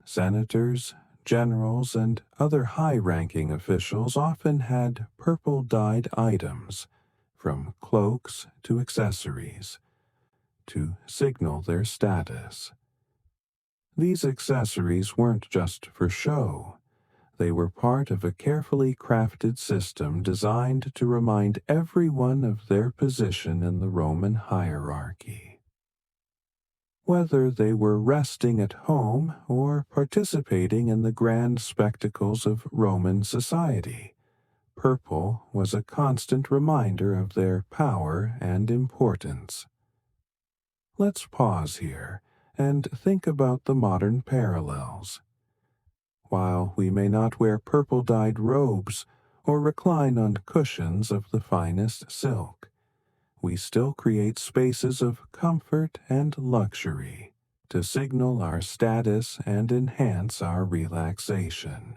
Senators, generals, and other high-ranking officials often had purple-dyed items from cloaks to accessories, to signal their status. These accessories weren't just for show. They were part of a carefully crafted system designed to remind everyone of their position in the Roman hierarchy. Whether they were resting at home or participating in the grand spectacles of Roman society, purple was a constant reminder of their power and importance. Let's pause here and think about the modern parallels. While we may not wear purple-dyed robes or recline on cushions of the finest silk, we still create spaces of comfort and luxury to signal our status and enhance our relaxation.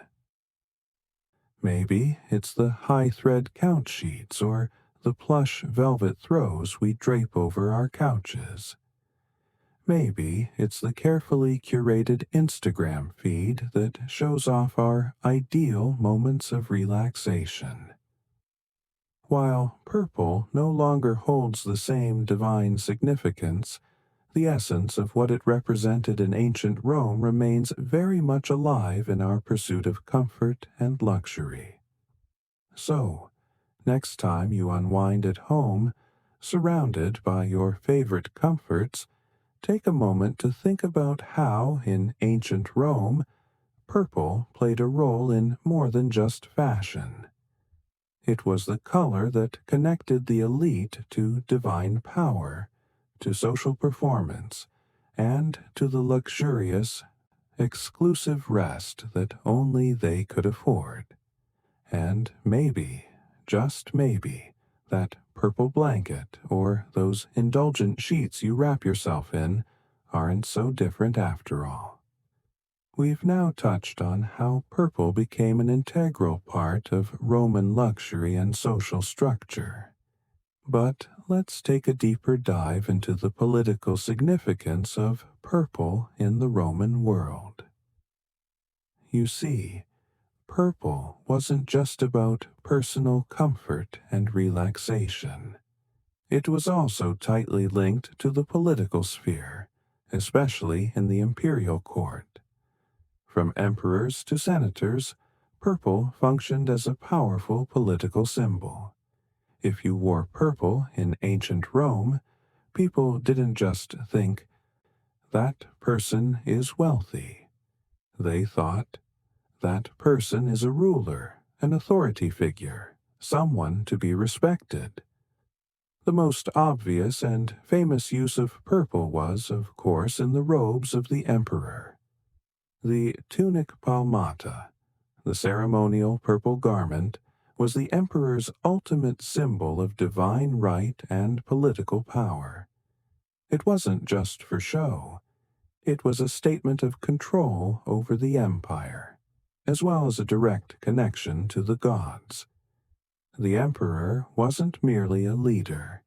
Maybe it's the high-thread couch sheets or the plush velvet throws we drape over our couches. Maybe it's the carefully curated Instagram feed that shows off our ideal moments of relaxation. While purple no longer holds the same divine significance, the essence of what it represented in ancient Rome remains very much alive in our pursuit of comfort and luxury. So, next time you unwind at home, surrounded by your favorite comforts, take a moment to think about how, in ancient Rome, purple played a role in more than just fashion. It was the color that connected the elite to divine power, to social performance, and to the luxurious, exclusive rest that only they could afford. And maybe, just maybe, that purple blanket or those indulgent sheets you wrap yourself in aren't so different after all. We've now touched on how purple became an integral part of Roman luxury and social structure. But let's take a deeper dive into the political significance of purple in the Roman world. You see, purple wasn't just about personal comfort and relaxation. It was also tightly linked to the political sphere, especially in the imperial court. From emperors to senators, purple functioned as a powerful political symbol. If you wore purple in ancient Rome, people didn't just think, that person is wealthy. They thought, that person is a ruler, an authority figure, someone to be respected. The most obvious and famous use of purple was, of course, in the robes of the emperor. The tunic palmata, the ceremonial purple garment, was the emperor's ultimate symbol of divine right and political power. It wasn't just for show. It was a statement of control over the empire, as well as a direct connection to the gods. The emperor wasn't merely a leader.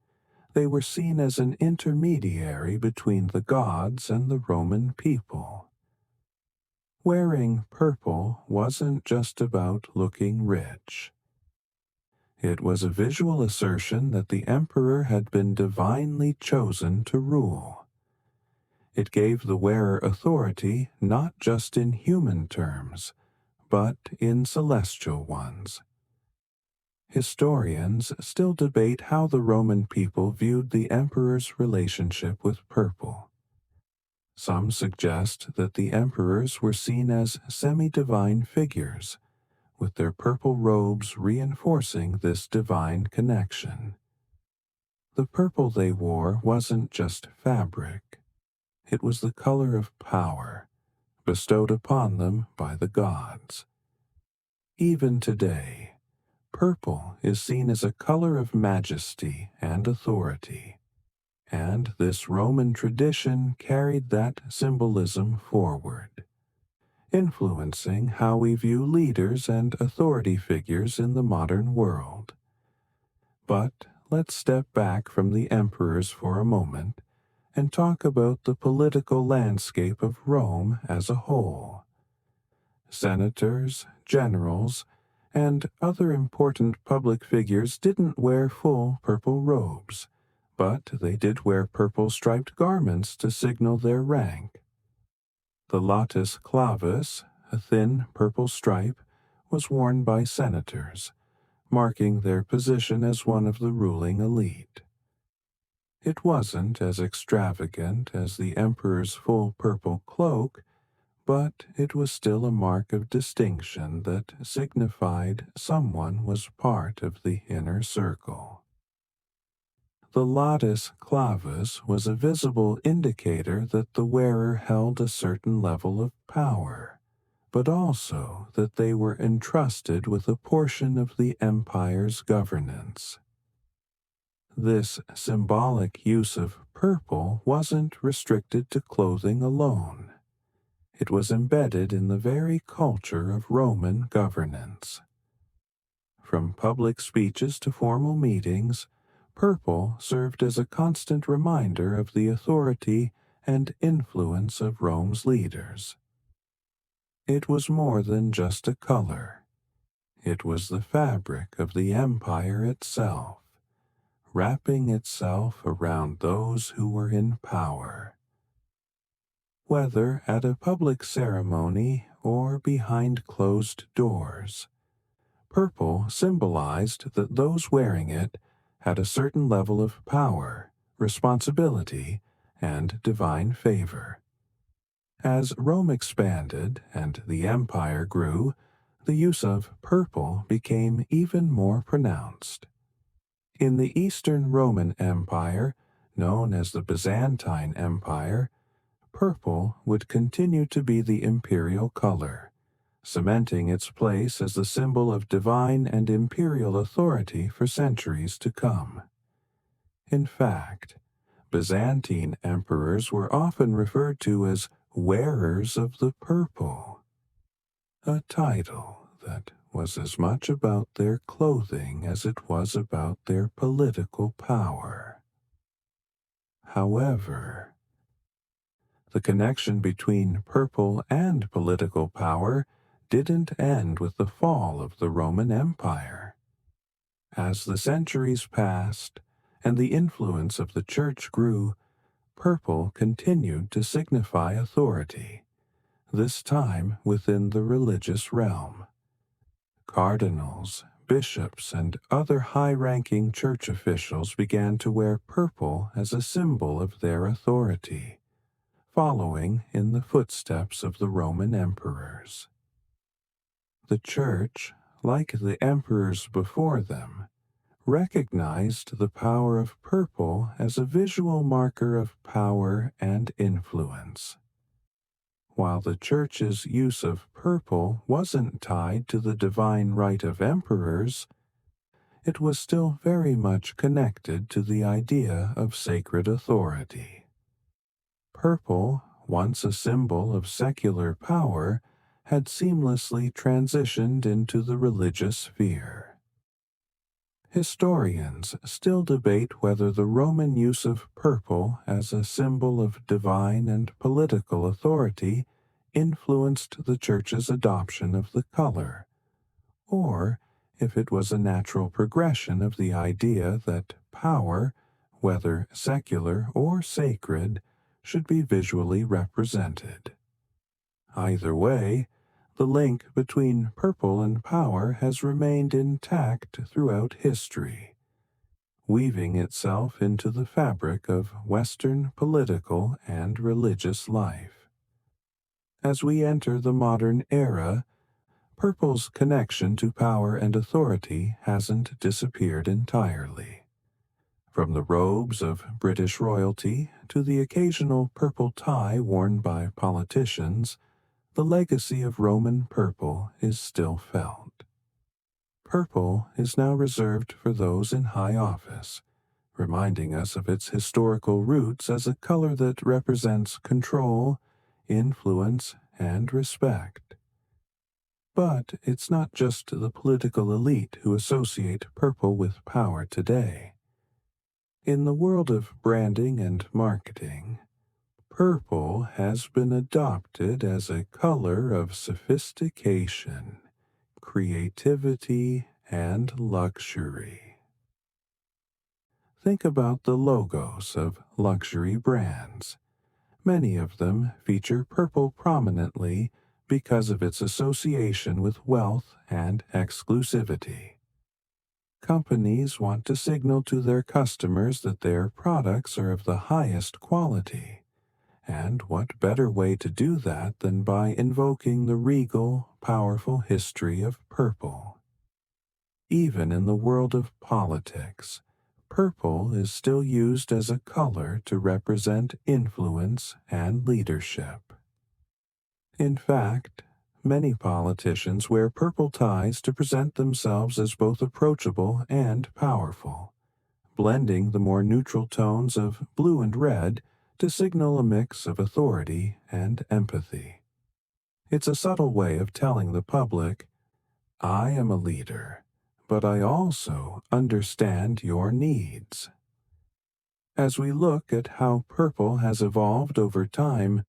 They were seen as an intermediary between the gods and the Roman people. Wearing purple wasn't just about looking rich. It was a visual assertion that the emperor had been divinely chosen to rule. It gave the wearer authority not just in human terms, but in celestial ones. Historians still debate how the Roman people viewed the emperor's relationship with purple. Some suggest that the emperors were seen as semi-divine figures, with their purple robes reinforcing this divine connection. The purple they wore wasn't just fabric. It was the color of power, bestowed upon them by the gods. Even today, purple is seen as a color of majesty and authority. And this Roman tradition carried that symbolism forward, influencing how we view leaders and authority figures in the modern world. But let's step back from the emperors for a moment and talk about the political landscape of Rome as a whole. Senators, generals, and other important public figures didn't wear full purple robes, but they did wear purple striped garments to signal their rank. The latus clavus, a thin purple stripe, was worn by senators, marking their position as one of the ruling elite. It wasn't as extravagant as the emperor's full purple cloak, but it was still a mark of distinction that signified someone was part of the inner circle. The latus clavus was a visible indicator that the wearer held a certain level of power, but also that they were entrusted with a portion of the empire's governance. This symbolic use of purple wasn't restricted to clothing alone. It was embedded in the very culture of Roman governance. From public speeches to formal meetings, purple served as a constant reminder of the authority and influence of Rome's leaders. It was more than just a color. It was the fabric of the empire itself, wrapping itself around those who were in power. Whether at a public ceremony or behind closed doors, purple symbolized that those wearing it had a certain level of power, responsibility, and divine favor. As Rome expanded and the empire grew, the use of purple became even more pronounced. In the Eastern Roman Empire, known as the Byzantine Empire, purple would continue to be the imperial color, cementing its place as the symbol of divine and imperial authority for centuries to come. In fact, Byzantine emperors were often referred to as wearers of the purple, a title that was as much about their clothing as it was about their political power. However, the connection between purple and political power didn't end with the fall of the Roman Empire. As the centuries passed and the influence of the Church grew, purple continued to signify authority, this time within the religious realm. Cardinals, bishops, and other high-ranking church officials began to wear purple as a symbol of their authority, following in the footsteps of the Roman emperors. The Church, like the emperors before them, recognized the power of purple as a visual marker of power and influence. While the Church's use of purple wasn't tied to the divine right of emperors, it was still very much connected to the idea of sacred authority. Purple, once a symbol of secular power, had seamlessly transitioned into the religious sphere. Historians still debate whether the Roman use of purple as a symbol of divine and political authority influenced the Church's adoption of the color, or if it was a natural progression of the idea that power, whether secular or sacred, should be visually represented. Either way, the link between purple and power has remained intact throughout history, weaving itself into the fabric of Western political and religious life. As we enter the modern era, purple's connection to power and authority hasn't disappeared entirely. From the robes of British royalty to the occasional purple tie worn by politicians, the legacy of Roman purple is still felt. Purple is now reserved for those in high office, reminding us of its historical roots as a color that represents control, influence, and respect. But it's not just the political elite who associate purple with power today. In the world of branding and marketing, purple has been adopted as a color of sophistication, creativity, and luxury. Think about the logos of luxury brands. Many of them feature purple prominently because of its association with wealth and exclusivity. Companies want to signal to their customers that their products are of the highest quality. And what better way to do that than by invoking the regal, powerful history of purple? Even in the world of politics, purple is still used as a color to represent influence and leadership. In fact, many politicians wear purple ties to present themselves as both approachable and powerful, blending the more neutral tones of blue and red to signal a mix of authority and empathy. It's a subtle way of telling the public, I am a leader, but I also understand your needs. As we look at how purple has evolved over time,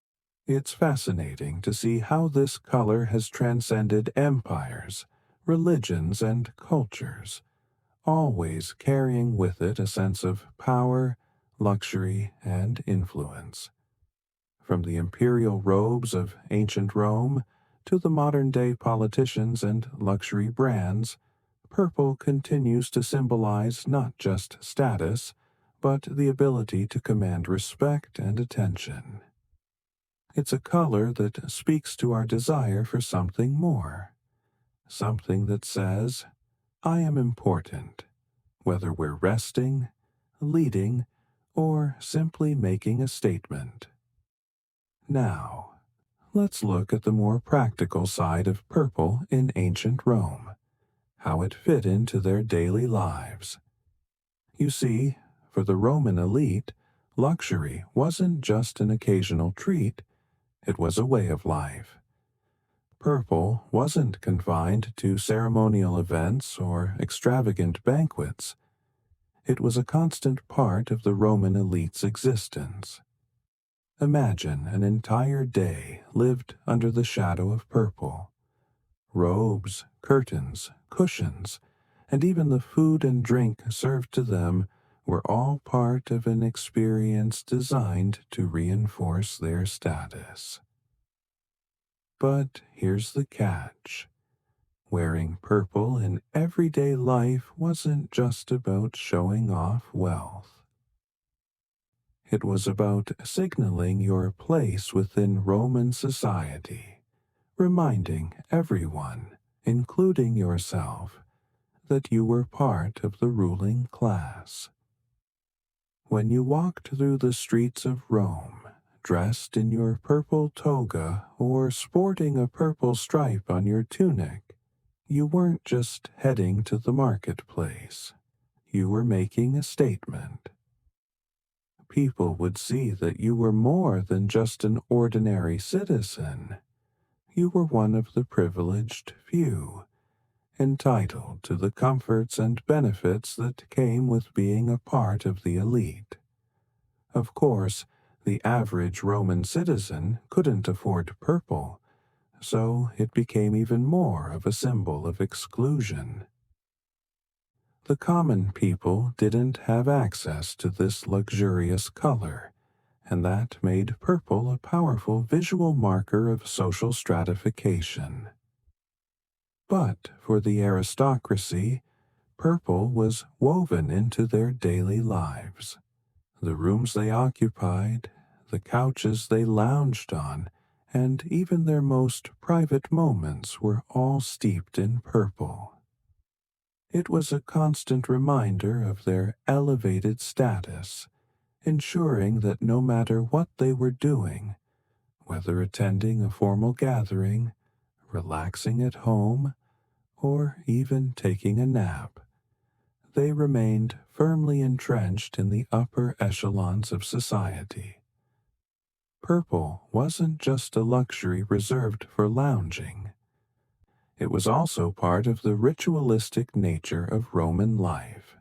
it's fascinating to see how this color has transcended empires, religions, and cultures, always carrying with it a sense of power, luxury, and influence. From the imperial robes of ancient Rome to the modern-day politicians and luxury brands, purple continues to symbolize not just status, but the ability to command respect and attention. It's a color that speaks to our desire for something more, something that says, I am important, whether we're resting, leading, or simply making a statement. Now, let's look at the more practical side of purple in ancient Rome, how it fit into their daily lives. You see, for the Roman elite, luxury wasn't just an occasional treat, it was a way of life. Purple wasn't confined to ceremonial events or extravagant banquets. It was a constant part of the Roman elite's existence. Imagine an entire day lived under the shadow of purple. Robes, curtains, cushions, and even the food and drink served to them were all part of an experience designed to reinforce their status. But here's the catch. Wearing purple in everyday life wasn't just about showing off wealth. It was about signaling your place within Roman society, reminding everyone, including yourself, that you were part of the ruling class. When you walked through the streets of Rome, dressed in your purple toga or sporting a purple stripe on your tunic, you weren't just heading to the marketplace. You were making a statement. People would see that you were more than just an ordinary citizen. You were one of the privileged few, entitled to the comforts and benefits that came with being a part of the elite. Of course, the average Roman citizen couldn't afford purple, so it became even more of a symbol of exclusion. The common people didn't have access to this luxurious color, and that made purple a powerful visual marker of social stratification. But for the aristocracy, purple was woven into their daily lives. The rooms they occupied, the couches they lounged on, and even their most private moments were all steeped in purple. It was a constant reminder of their elevated status, ensuring that no matter what they were doing, whether attending a formal gathering, relaxing at home, or even taking a nap, they remained firmly entrenched in the upper echelons of society. Purple wasn't just a luxury reserved for lounging. It was also part of the ritualistic nature of Roman life.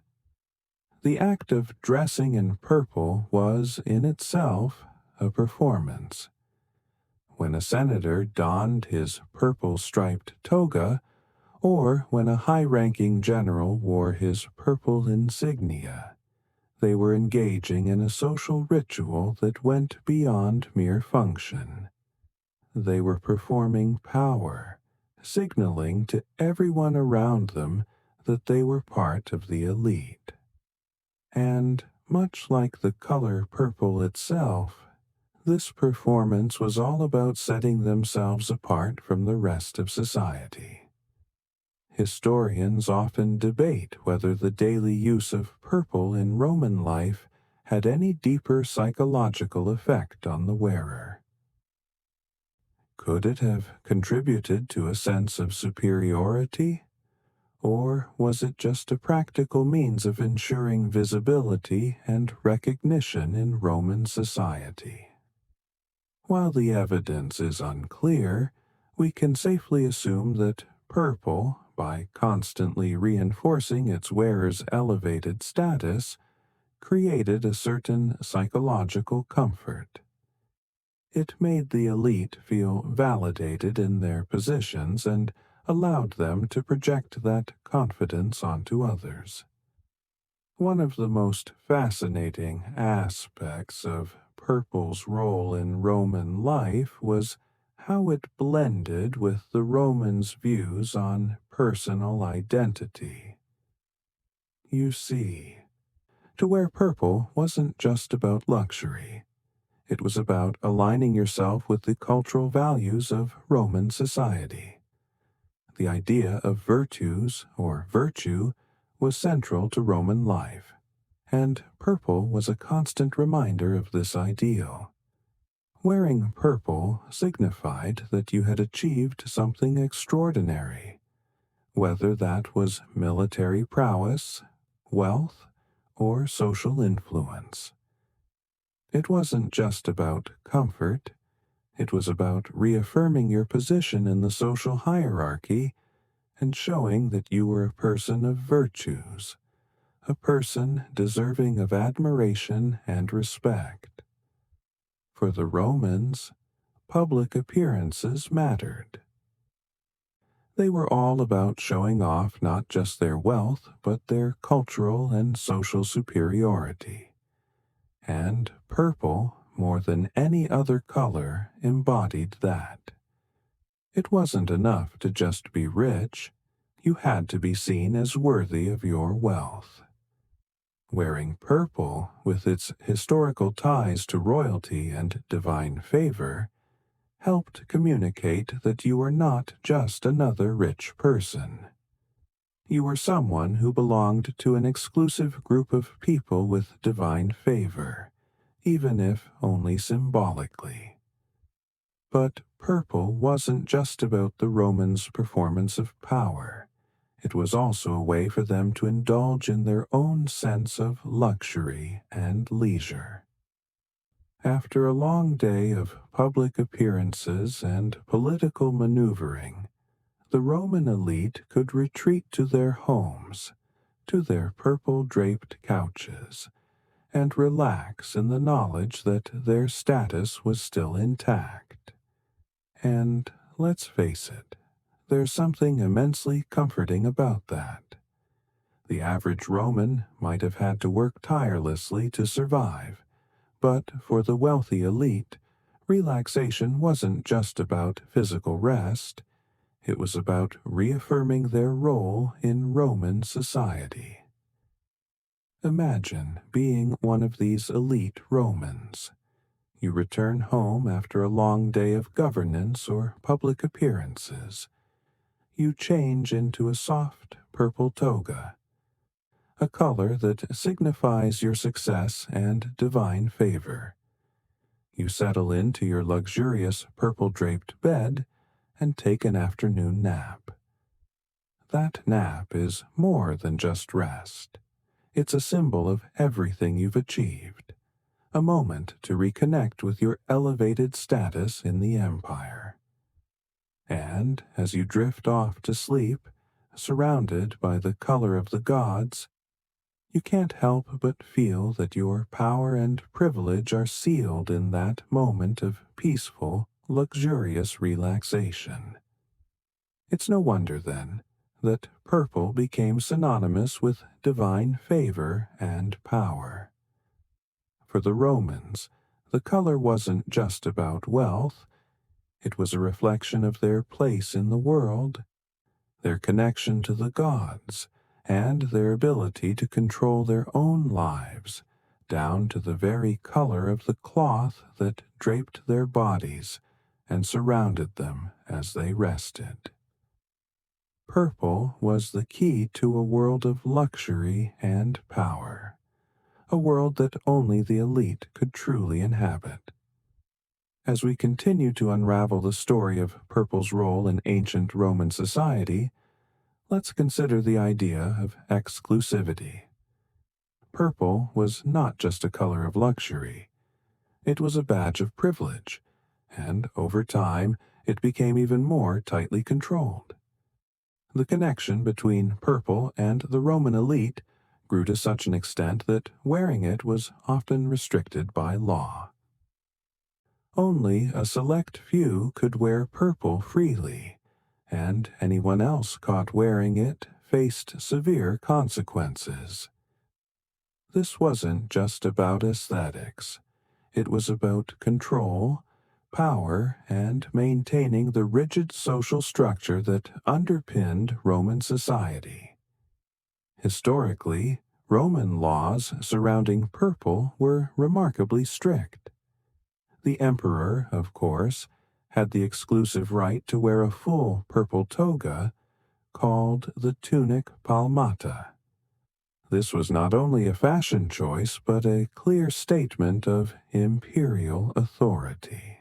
The act of dressing in purple was, in itself, a performance. When a senator donned his purple-striped toga, or when a high-ranking general wore his purple insignia. They were engaging in a social ritual that went beyond mere function. They were performing power, signaling to everyone around them that they were part of the elite. And, much like the color purple itself, this performance was all about setting themselves apart from the rest of society. Historians often debate whether the daily use of purple in Roman life had any deeper psychological effect on the wearer. Could it have contributed to a sense of superiority? Or was it just a practical means of ensuring visibility and recognition in Roman society? While the evidence is unclear, we can safely assume that purple, by constantly reinforcing its wearer's elevated status, created a certain psychological comfort. It made the elite feel validated in their positions and allowed them to project that confidence onto others. One of the most fascinating aspects of purple's role in Roman life was how it blended with the Romans' views on personal identity. You see, to wear purple wasn't just about luxury. It was about aligning yourself with the cultural values of Roman society. The idea of virtues, or virtue, was central to Roman life, and purple was a constant reminder of this ideal. Wearing purple signified that you had achieved something extraordinary, whether that was military prowess, wealth, or social influence. It wasn't just about comfort, it was about reaffirming your position in the social hierarchy and showing that you were a person of virtues, a person deserving of admiration and respect. For the Romans, public appearances mattered. They were all about showing off not just their wealth, but their cultural and social superiority. And purple, more than any other color, embodied that. It wasn't enough to just be rich, you had to be seen as worthy of your wealth. Wearing purple, with its historical ties to royalty and divine favor, helped communicate that you were not just another rich person. You were someone who belonged to an exclusive group of people with divine favor, even if only symbolically. But purple wasn't just about the Romans' performance of power. It was also a way for them to indulge in their own sense of luxury and leisure. After a long day of public appearances and political maneuvering, the Roman elite could retreat to their homes, to their purple-draped couches, and relax in the knowledge that their status was still intact. And let's face it, there's something immensely comforting about that. The average Roman might have had to work tirelessly to survive, but for the wealthy elite, relaxation wasn't just about physical rest, it was about reaffirming their role in Roman society. Imagine being one of these elite Romans. You return home after a long day of governance or public appearances. You change into a soft purple toga, a color that signifies your success and divine favor. You settle into your luxurious purple-draped bed and take an afternoon nap. That nap is more than just rest. It's a symbol of everything you've achieved, a moment to reconnect with your elevated status in the empire. And as you drift off to sleep, surrounded by the color of the gods, you can't help but feel that your power and privilege are sealed in that moment of peaceful, luxurious relaxation. It's no wonder, then, that purple became synonymous with divine favor and power. For the Romans, the color wasn't just about wealth, it was a reflection of their place in the world, their connection to the gods, and their ability to control their own lives, down to the very color of the cloth that draped their bodies and surrounded them as they rested. Purple was the key to a world of luxury and power, a world that only the elite could truly inhabit. As we continue to unravel the story of purple's role in ancient Roman society, let's consider the idea of exclusivity. Purple was not just a color of luxury. It was a badge of privilege, and over time it became even more tightly controlled. The connection between purple and the Roman elite grew to such an extent that wearing it was often restricted by law. Only a select few could wear purple freely, and anyone else caught wearing it faced severe consequences. This wasn't just about aesthetics. It was about control, power, and maintaining the rigid social structure that underpinned Roman society. Historically, Roman laws surrounding purple were remarkably strict. The emperor, of course, had the exclusive right to wear a full purple toga called the tunic palmata. This was not only a fashion choice, but a clear statement of imperial authority.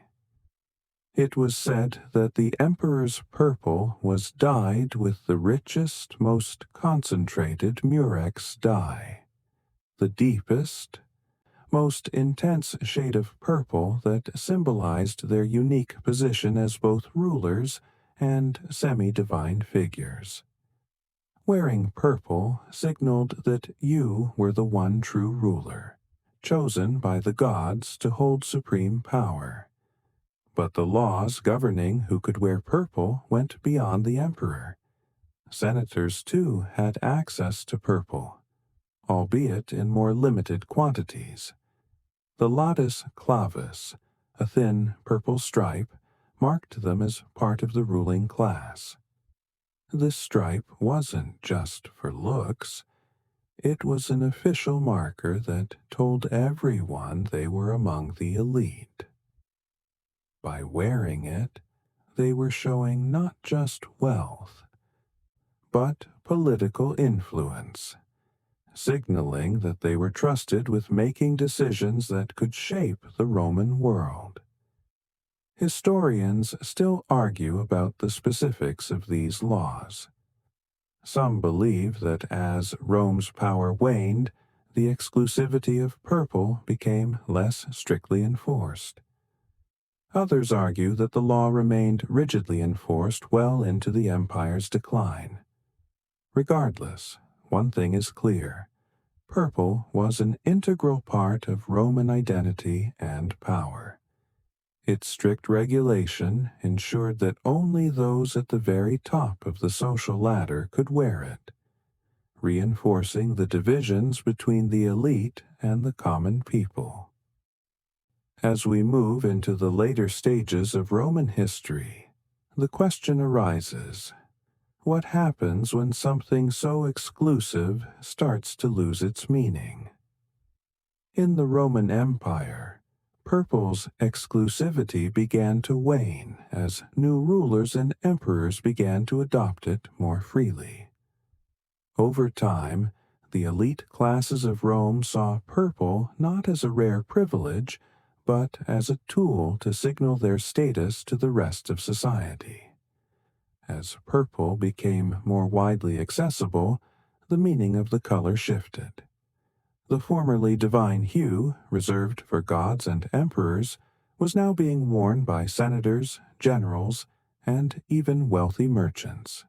It was said that the emperor's purple was dyed with the richest, most concentrated murex dye, the deepest, most intense shade of purple that symbolized their unique position as both rulers and semi-divine figures. Wearing purple signaled that you were the one true ruler, chosen by the gods to hold supreme power. But the laws governing who could wear purple went beyond the emperor. Senators, too, had access to purple, albeit in more limited quantities. The latus clavis, a thin purple stripe, marked them as part of the ruling class. This stripe wasn't just for looks. It was an official marker that told everyone they were among the elite. By wearing it, they were showing not just wealth, but political influence, signaling that they were trusted with making decisions that could shape the Roman world. Historians still argue about the specifics of these laws. Some believe that as Rome's power waned, the exclusivity of purple became less strictly enforced. Others argue that the law remained rigidly enforced well into the empire's decline. Regardless, one thing is clear: purple was an integral part of Roman identity and power. Its strict regulation ensured that only those at the very top of the social ladder could wear it, reinforcing the divisions between the elite and the common people. As we move into the later stages of Roman history, the question arises: what happens when something so exclusive starts to lose its meaning? In the Roman Empire, purple's exclusivity began to wane as new rulers and emperors began to adopt it more freely. Over time, the elite classes of Rome saw purple not as a rare privilege, but as a tool to signal their status to the rest of society. As purple became more widely accessible, the meaning of the color shifted. The formerly divine hue, reserved for gods and emperors, was now being worn by senators, generals, and even wealthy merchants.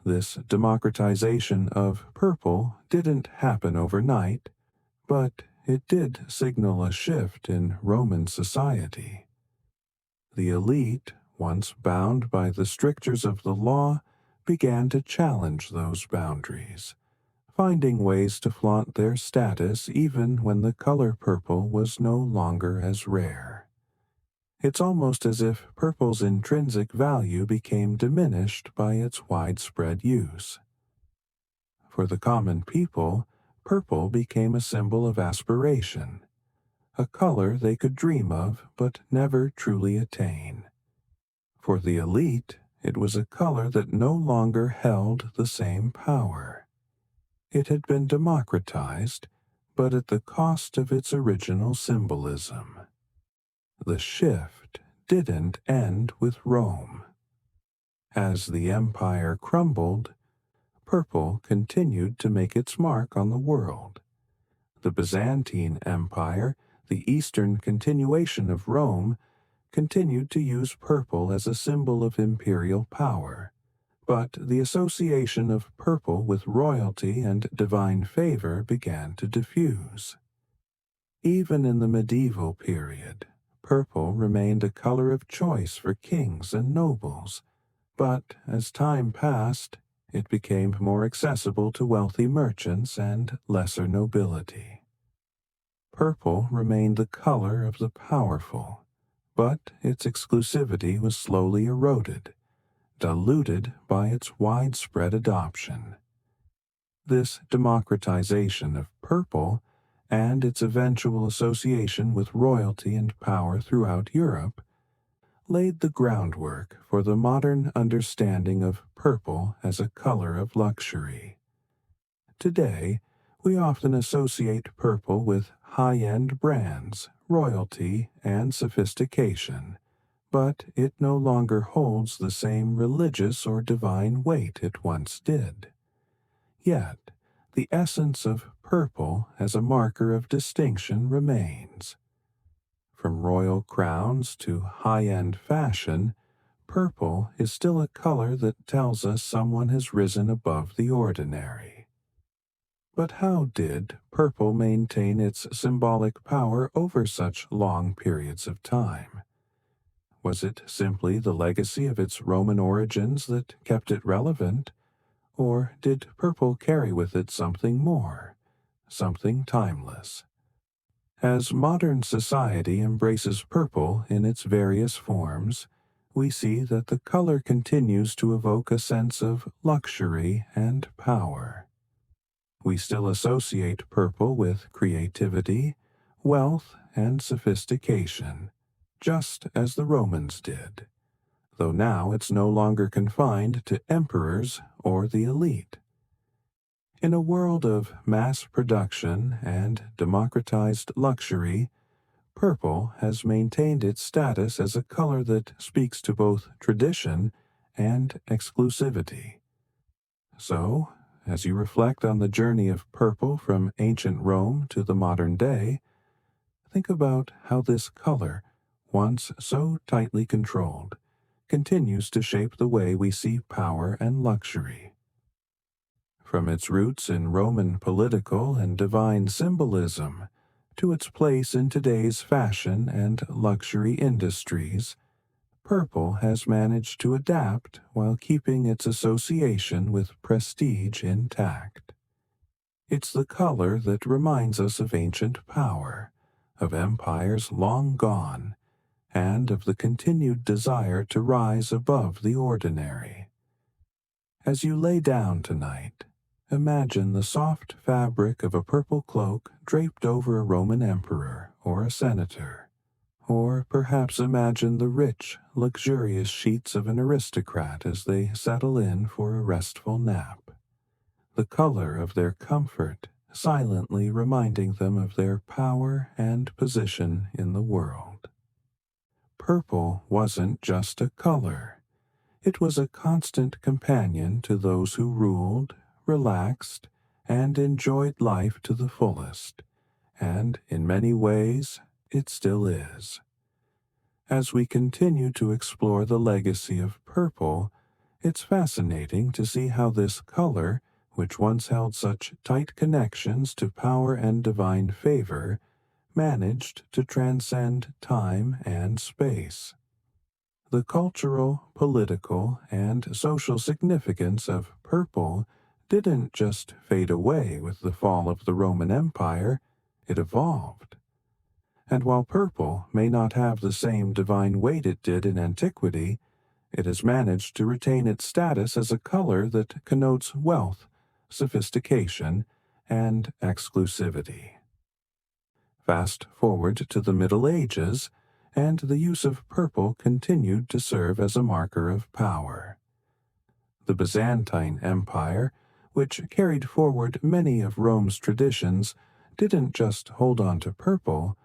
This democratization of purple didn't happen overnight, but it did signal a shift in Roman society. The elite, once bound by the strictures of the law, began to challenge those boundaries, finding ways to flaunt their status even when the color purple was no longer as rare. It's almost as if purple's intrinsic value became diminished by its widespread use. For the common people, purple became a symbol of aspiration, a color they could dream of but never truly attain. For the elite, it was a color that no longer held the same power. It had been democratized, but at the cost of its original symbolism. The shift didn't end with Rome. As the empire crumbled, purple continued to make its mark on the world. The Byzantine Empire, the eastern continuation of Rome, continued to use purple as a symbol of imperial power, but the association of purple with royalty and divine favor began to diffuse. Even in the medieval period, purple remained a color of choice for kings and nobles, but as time passed, it became more accessible to wealthy merchants and lesser nobility. Purple remained the color of the powerful, but its exclusivity was slowly eroded, diluted by its widespread adoption. This democratization of purple and its eventual association with royalty and power throughout Europe laid the groundwork for the modern understanding of purple as a color of luxury. Today, we often associate purple with high-end brands, royalty, and sophistication, but it no longer holds the same religious or divine weight it once did. Yet, the essence of purple as a marker of distinction remains. From royal crowns to high-end fashion, purple is still a color that tells us someone has risen above the ordinary. But how did purple maintain its symbolic power over such long periods of time? Was it simply the legacy of its Roman origins that kept it relevant? Or did purple carry with it something more, something timeless? As modern society embraces purple in its various forms, we see that the color continues to evoke a sense of luxury and power. We still associate purple with creativity, wealth, and sophistication, just as the Romans did, though now it's no longer confined to emperors or the elite. In a world of mass production and democratized luxury, purple has maintained its status as a color that speaks to both tradition and exclusivity. So, as you reflect on the journey of purple from ancient Rome to the modern day, think about how this color, once so tightly controlled, continues to shape the way we see power and luxury. From its roots in Roman political and divine symbolism to its place in today's fashion and luxury industries, purple has managed to adapt while keeping its association with prestige intact. It's the color that reminds us of ancient power, of empires long gone, and of the continued desire to rise above the ordinary. As you lay down tonight, imagine the soft fabric of a purple cloak draped over a Roman emperor or a senator. Or perhaps imagine the rich, luxurious sheets of an aristocrat as they settle in for a restful nap. The color of their comfort silently reminding them of their power and position in the world. Purple wasn't just a color. It was a constant companion to those who ruled, relaxed, and enjoyed life to the fullest, and in many ways, it still is. As we continue to explore the legacy of purple, it's fascinating to see how this color, which once held such tight connections to power and divine favor, managed to transcend time and space. The cultural, political, and social significance of purple didn't just fade away with the fall of the Roman Empire, it evolved. And while purple may not have the same divine weight it did in antiquity, it has managed to retain its status as a color that connotes wealth, sophistication, and exclusivity. Fast forward to the Middle Ages, and the use of purple continued to serve as a marker of power. The Byzantine Empire, which carried forward many of Rome's traditions, didn't just hold on to purple,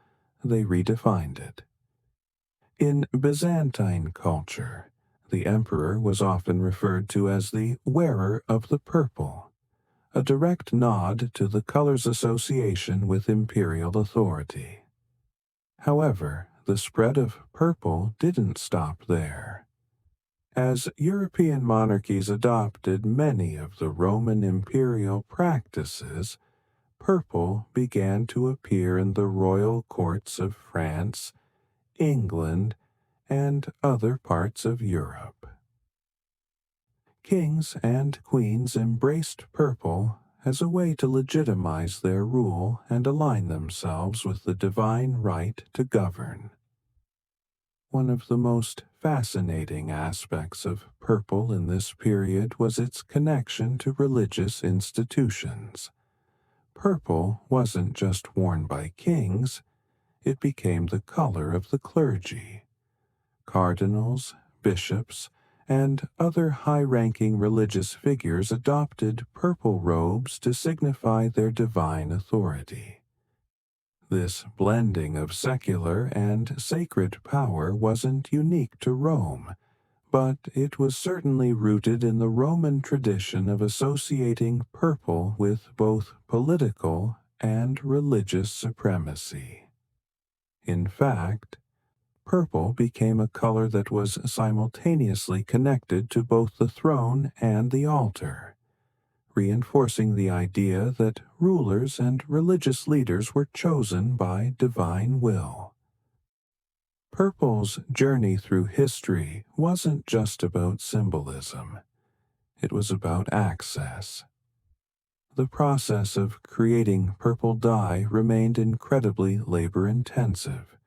they redefined it. In Byzantine culture, the emperor was often referred to as the wearer of the purple, a direct nod to the color's association with imperial authority. However, the spread of purple didn't stop there. As European monarchies adopted many of the Roman imperial practices, purple began to appear in the royal courts of France, England, and other parts of Europe. Kings and queens embraced purple as a way to legitimize their rule and align themselves with the divine right to govern. One of the most fascinating aspects of purple in this period was its connection to religious institutions. Purple wasn't just worn by kings, it became the color of the clergy. Cardinals, bishops, and other high-ranking religious figures adopted purple robes to signify their divine authority. This blending of secular and sacred power wasn't unique to Rome, but it was certainly rooted in the Roman tradition of associating purple with both political and religious supremacy. In fact, purple became a color that was simultaneously connected to both the throne and the altar, reinforcing the idea that rulers and religious leaders were chosen by divine will. Purple's journey through history wasn't just about symbolism. It was about access. The process of creating purple dye remained incredibly labor-intensive,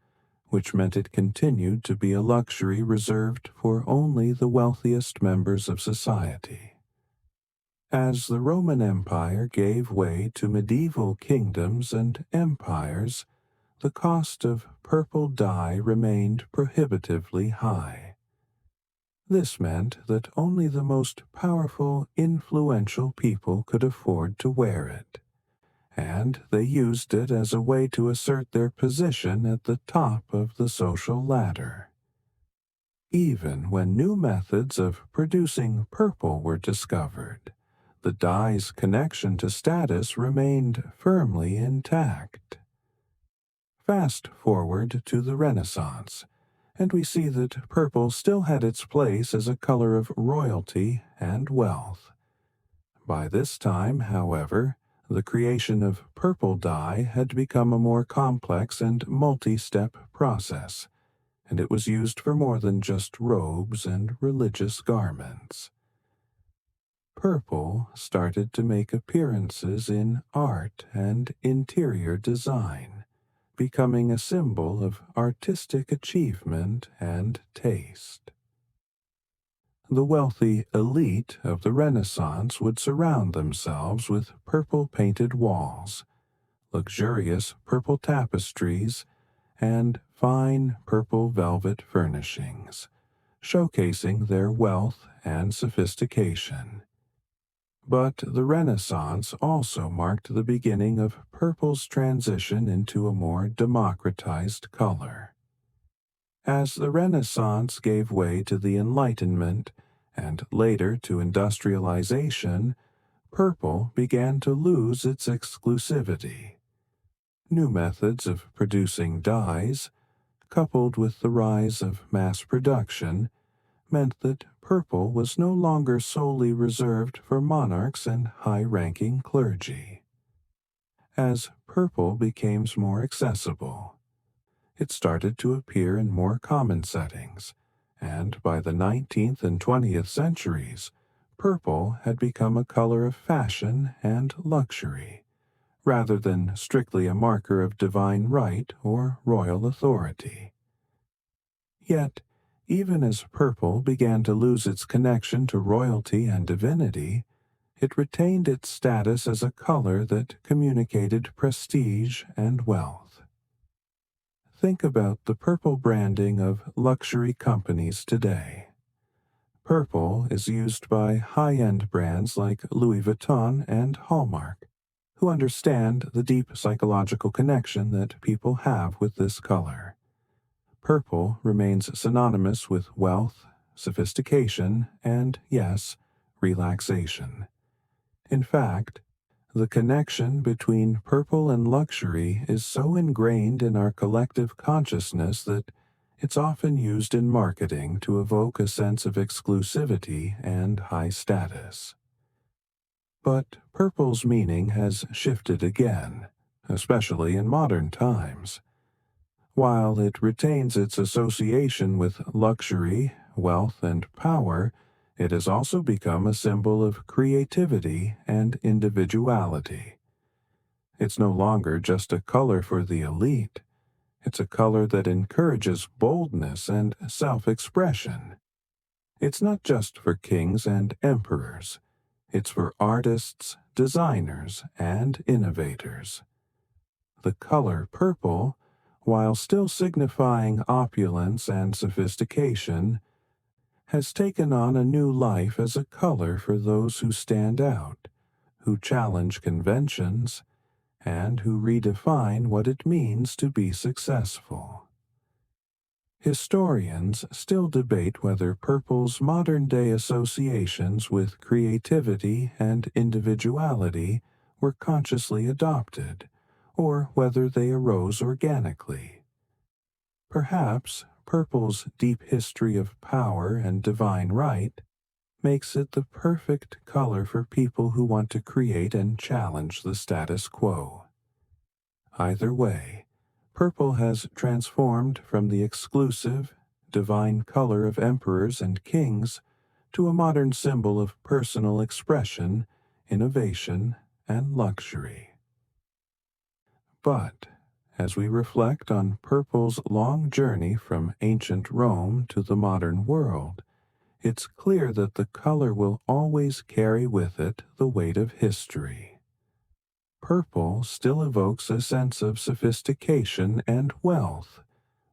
which meant it continued to be a luxury reserved for only the wealthiest members of society. As the Roman Empire gave way to medieval kingdoms and empires, the cost of purple dye remained prohibitively high. This meant that only the most powerful, influential people could afford to wear it, and they used it as a way to assert their position at the top of the social ladder. Even when new methods of producing purple were discovered, the dye's connection to status remained firmly intact. Fast forward to the Renaissance, and we see that purple still had its place as a color of royalty and wealth. By this time, however, the creation of purple dye had become a more complex and multi-step process, and it was used for more than just robes and religious garments. Purple started to make appearances in art and interior design, becoming a symbol of artistic achievement and taste. The wealthy elite of the Renaissance would surround themselves with purple-painted walls, luxurious purple tapestries, and fine purple velvet furnishings, showcasing their wealth and sophistication. But the Renaissance also marked the beginning of purple's transition into a more democratized color. As the Renaissance gave way to the Enlightenment and later to industrialization, purple began to lose its exclusivity. New methods of producing dyes, coupled with the rise of mass production, meant that purple was no longer solely reserved for monarchs and high-ranking clergy. As purple became more accessible, it started to appear in more common settings, and by the 19th and 20th centuries, purple had become a color of fashion and luxury, rather than strictly a marker of divine right or royal authority. Yet, even as purple began to lose its connection to royalty and divinity, it retained its status as a color that communicated prestige and wealth. Think about the purple branding of luxury companies today. Purple is used by high-end brands like Louis Vuitton and Hallmark, who understand the deep psychological connection that people have with this color. Purple remains synonymous with wealth, sophistication, and, yes, relaxation. In fact, the connection between purple and luxury is so ingrained in our collective consciousness that it's often used in marketing to evoke a sense of exclusivity and high status. But purple's meaning has shifted again, especially in modern times. While it retains its association with luxury, wealth, and power, it has also become a symbol of creativity and individuality. It's no longer just a color for the elite. It's a color that encourages boldness and self-expression. It's not just for kings and emperors. It's for artists, designers, and innovators. The color purple, while still signifying opulence and sophistication, has taken on a new life as a color for those who stand out, who challenge conventions, and who redefine what it means to be successful. Historians still debate whether purple's modern-day associations with creativity and individuality were consciously adopted, or whether they arose organically. Perhaps purple's deep history of power and divine right makes it the perfect color for people who want to create and challenge the status quo. Either way, purple has transformed from the exclusive, divine color of emperors and kings to a modern symbol of personal expression, innovation, and luxury. But, as we reflect on purple's long journey from ancient Rome to the modern world, it's clear that the color will always carry with it the weight of history. Purple still evokes a sense of sophistication and wealth,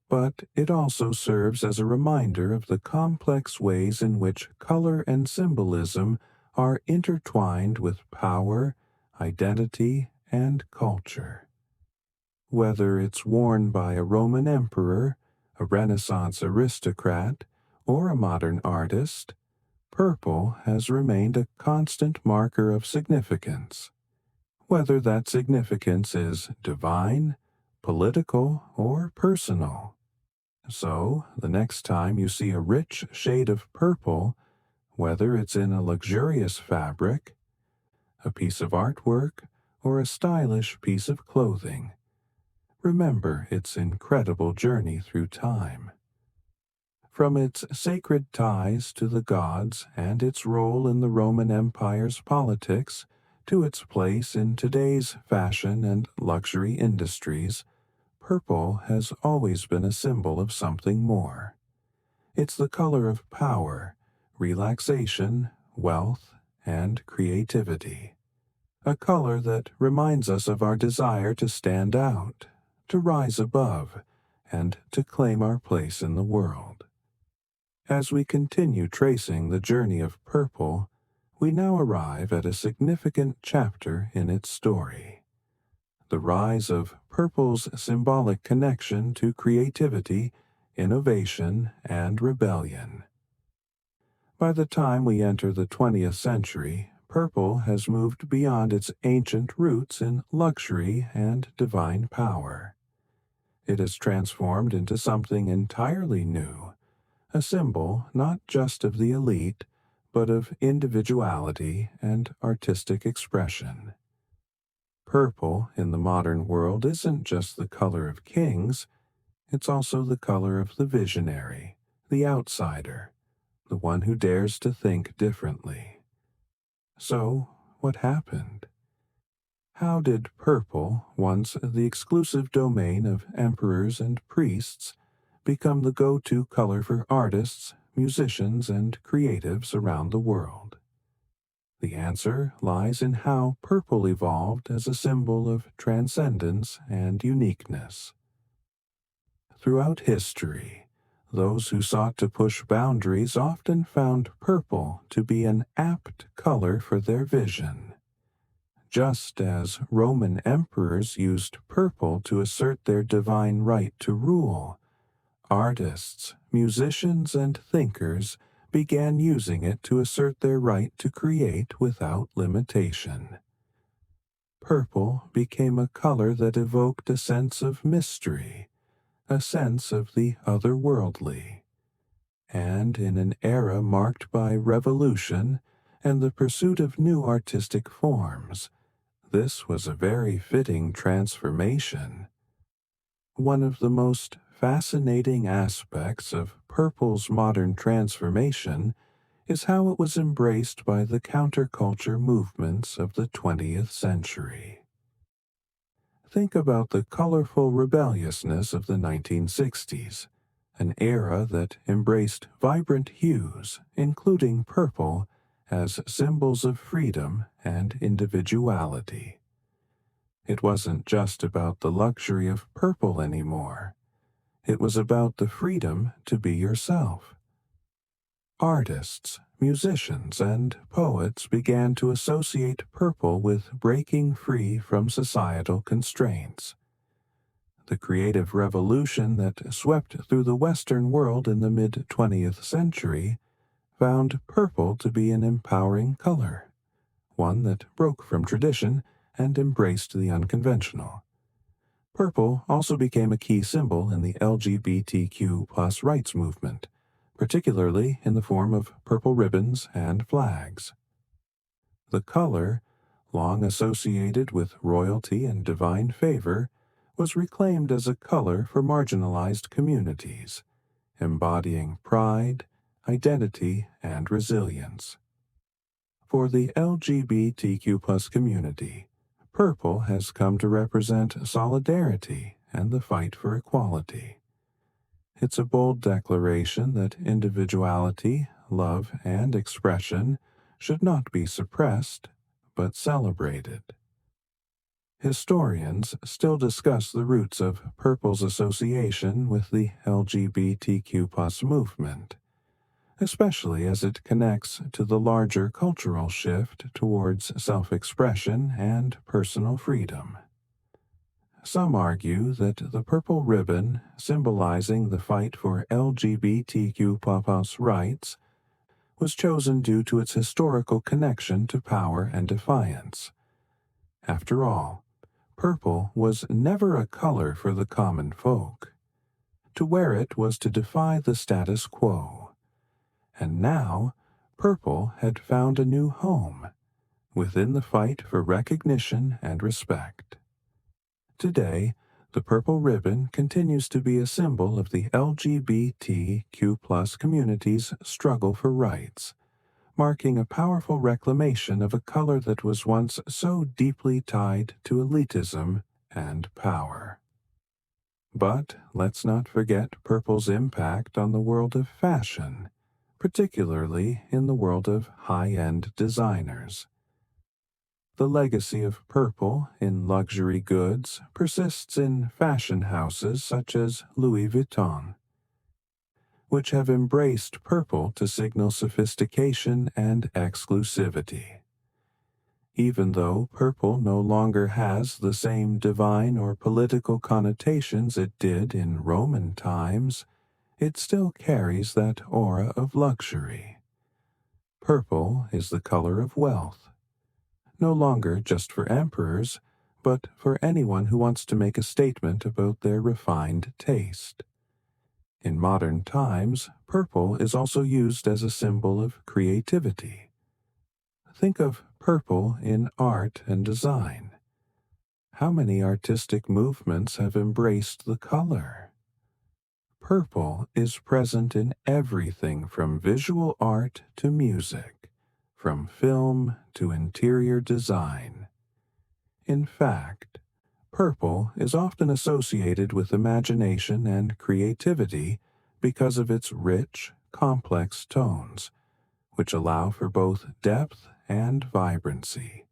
but it also serves as a reminder of the complex ways in which color and symbolism are intertwined with power, identity, and culture. Whether it's worn by a Roman emperor, a Renaissance aristocrat, or a modern artist, purple has remained a constant marker of significance. Whether that significance is divine, political, or personal. So, the next time you see a rich shade of purple, whether it's in a luxurious fabric, a piece of artwork, or a stylish piece of clothing, remember its incredible journey through time. From its sacred ties to the gods and its role in the Roman Empire's politics, to its place in today's fashion and luxury industries, purple has always been a symbol of something more. It's the color of power, relaxation, wealth, and creativity. A color that reminds us of our desire to stand out, to rise above, and to claim our place in the world. As we continue tracing the journey of purple, we now arrive at a significant chapter in its story. The rise of purple's symbolic connection to creativity, innovation, and rebellion. By the time we enter the 20th century, purple has moved beyond its ancient roots in luxury and divine power. It has transformed into something entirely new, a symbol not just of the elite, but of individuality and artistic expression. Purple in the modern world isn't just the color of kings, it's also the color of the visionary, the outsider, the one who dares to think differently. So, what happened? How did purple, once the exclusive domain of emperors and priests, become the go-to color for artists, musicians, and creatives around the world? The answer lies in how purple evolved as a symbol of transcendence and uniqueness. Throughout history, those who sought to push boundaries often found purple to be an apt color for their vision. Just as Roman emperors used purple to assert their divine right to rule, artists, musicians, and thinkers began using it to assert their right to create without limitation. Purple became a color that evoked a sense of mystery, a sense of the otherworldly. And in an era marked by revolution and the pursuit of new artistic forms, this was a very fitting transformation. One of the most fascinating aspects of purple's modern transformation is how it was embraced by the counterculture movements of the 20th century. Think about the colorful rebelliousness of the 1960s, an era that embraced vibrant hues, including purple, as symbols of freedom and individuality. It wasn't just about the luxury of purple anymore. It was about the freedom to be yourself. Artists, musicians, and poets began to associate purple with breaking free from societal constraints. The creative revolution that swept through the Western world in the mid-20th century found purple to be an empowering color, one that broke from tradition and embraced the unconventional. Purple also became a key symbol in the LGBTQ+ rights movement, particularly in the form of purple ribbons and flags. The color, long associated with royalty and divine favor, was reclaimed as a color for marginalized communities, embodying pride, identity, and resilience. For the LGBTQ+ community, purple has come to represent solidarity and the fight for equality. It's a bold declaration that individuality, love, and expression should not be suppressed, but celebrated. Historians still discuss the roots of purple's association with the LGBTQ+ movement, especially as it connects to the larger cultural shift towards self-expression and personal freedom. Some argue that the purple ribbon, symbolizing the fight for LGBTQ+ rights, was chosen due to its historical connection to power and defiance. After all, purple was never a color for the common folk. To wear it was to defy the status quo. And now, purple had found a new home within the fight for recognition and respect. Today, the purple ribbon continues to be a symbol of the LGBTQ+ community's struggle for rights, marking a powerful reclamation of a color that was once so deeply tied to elitism and power. But let's not forget purple's impact on the world of fashion, particularly in the world of high-end designers. The legacy of purple in luxury goods persists in fashion houses such as Louis Vuitton, which have embraced purple to signal sophistication and exclusivity. Even though purple no longer has the same divine or political connotations it did in Roman times, it still carries that aura of luxury. Purple is the color of wealth, no longer just for emperors, but for anyone who wants to make a statement about their refined taste. In modern times, purple is also used as a symbol of creativity. Think of purple in art and design. How many artistic movements have embraced the color? Purple is present in everything from visual art to music, from film to interior design. In fact, purple is often associated with imagination and creativity because of its rich, complex tones, which allow for both depth and vibrancy.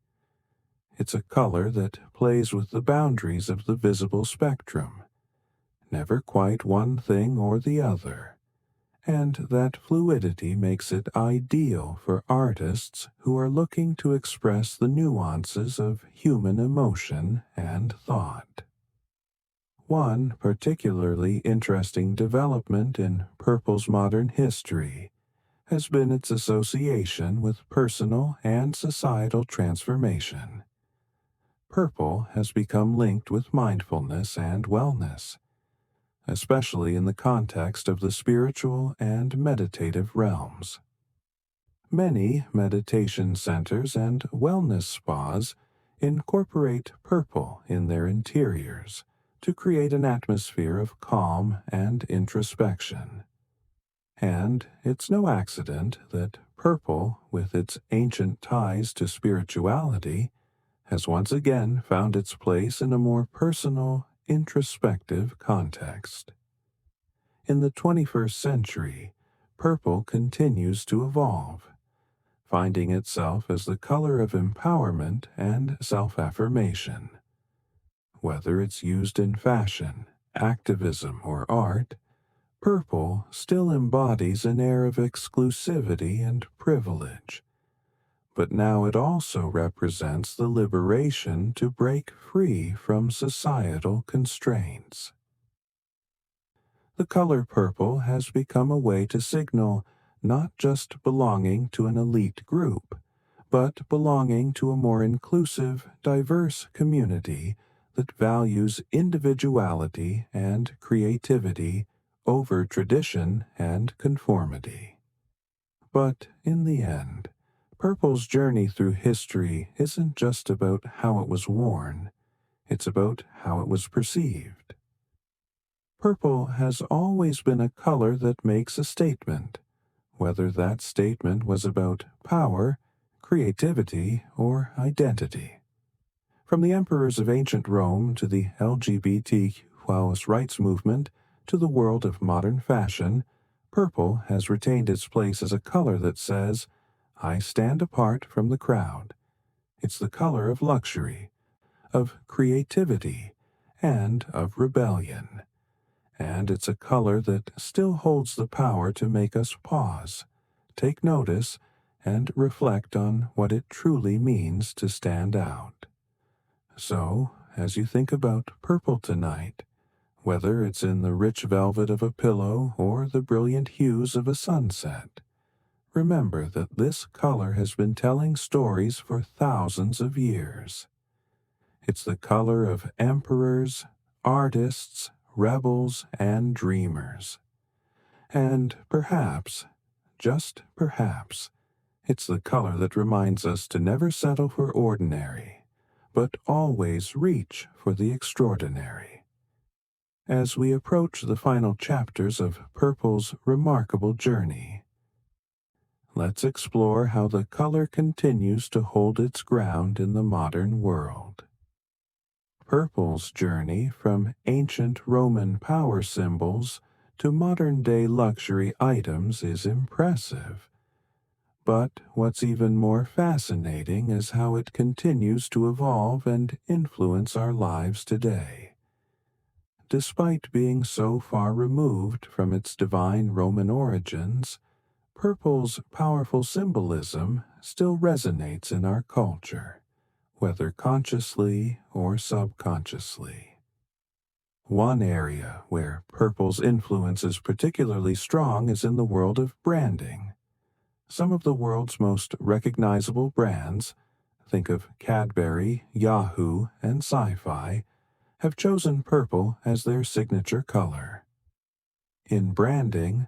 It's a color that plays with the boundaries of the visible spectrum, never quite one thing or the other, and that fluidity makes it ideal for artists who are looking to express the nuances of human emotion and thought. One particularly interesting development in purple's modern history has been its association with personal and societal transformation. Purple has become linked with mindfulness and wellness, especially in the context of the spiritual and meditative realms. Many meditation centers and wellness spas incorporate purple in their interiors to create an atmosphere of calm and introspection. And it's no accident that purple, with its ancient ties to spirituality, has once again found its place in a more personal, introspective context. In the 21st century, purple continues to evolve, finding itself as the color of empowerment and self-affirmation. Whether it's used in fashion, activism, or art, purple still embodies an air of exclusivity and privilege. But now it also represents the liberation to break free from societal constraints. The color purple has become a way to signal not just belonging to an elite group, but belonging to a more inclusive, diverse community that values individuality and creativity over tradition and conformity. But in the end, purple's journey through history isn't just about how it was worn, it's about how it was perceived. Purple has always been a color that makes a statement, whether that statement was about power, creativity, or identity. From the emperors of ancient Rome to the LGBT rights movement to the world of modern fashion, purple has retained its place as a color that says, "I stand apart from the crowd." It's the color of luxury, of creativity, and of rebellion. And it's a color that still holds the power to make us pause, take notice, and reflect on what it truly means to stand out. So, as you think about purple tonight, whether it's in the rich velvet of a pillow or the brilliant hues of a sunset, remember that this color has been telling stories for thousands of years. It's the color of emperors, artists, rebels, and dreamers. And perhaps, just perhaps, it's the color that reminds us to never settle for ordinary, but always reach for the extraordinary. As we approach the final chapters of purple's remarkable journey, let's explore how the color continues to hold its ground in the modern world. Purple's journey from ancient Roman power symbols to modern-day luxury items is impressive. But what's even more fascinating is how it continues to evolve and influence our lives today. Despite being so far removed from its divine Roman origins, purple's powerful symbolism still resonates in our culture, whether consciously or subconsciously. One area where purple's influence is particularly strong is in the world of branding. Some of the world's most recognizable brands, think of Cadbury, Yahoo, and Sci-Fi, have chosen purple as their signature color. In branding,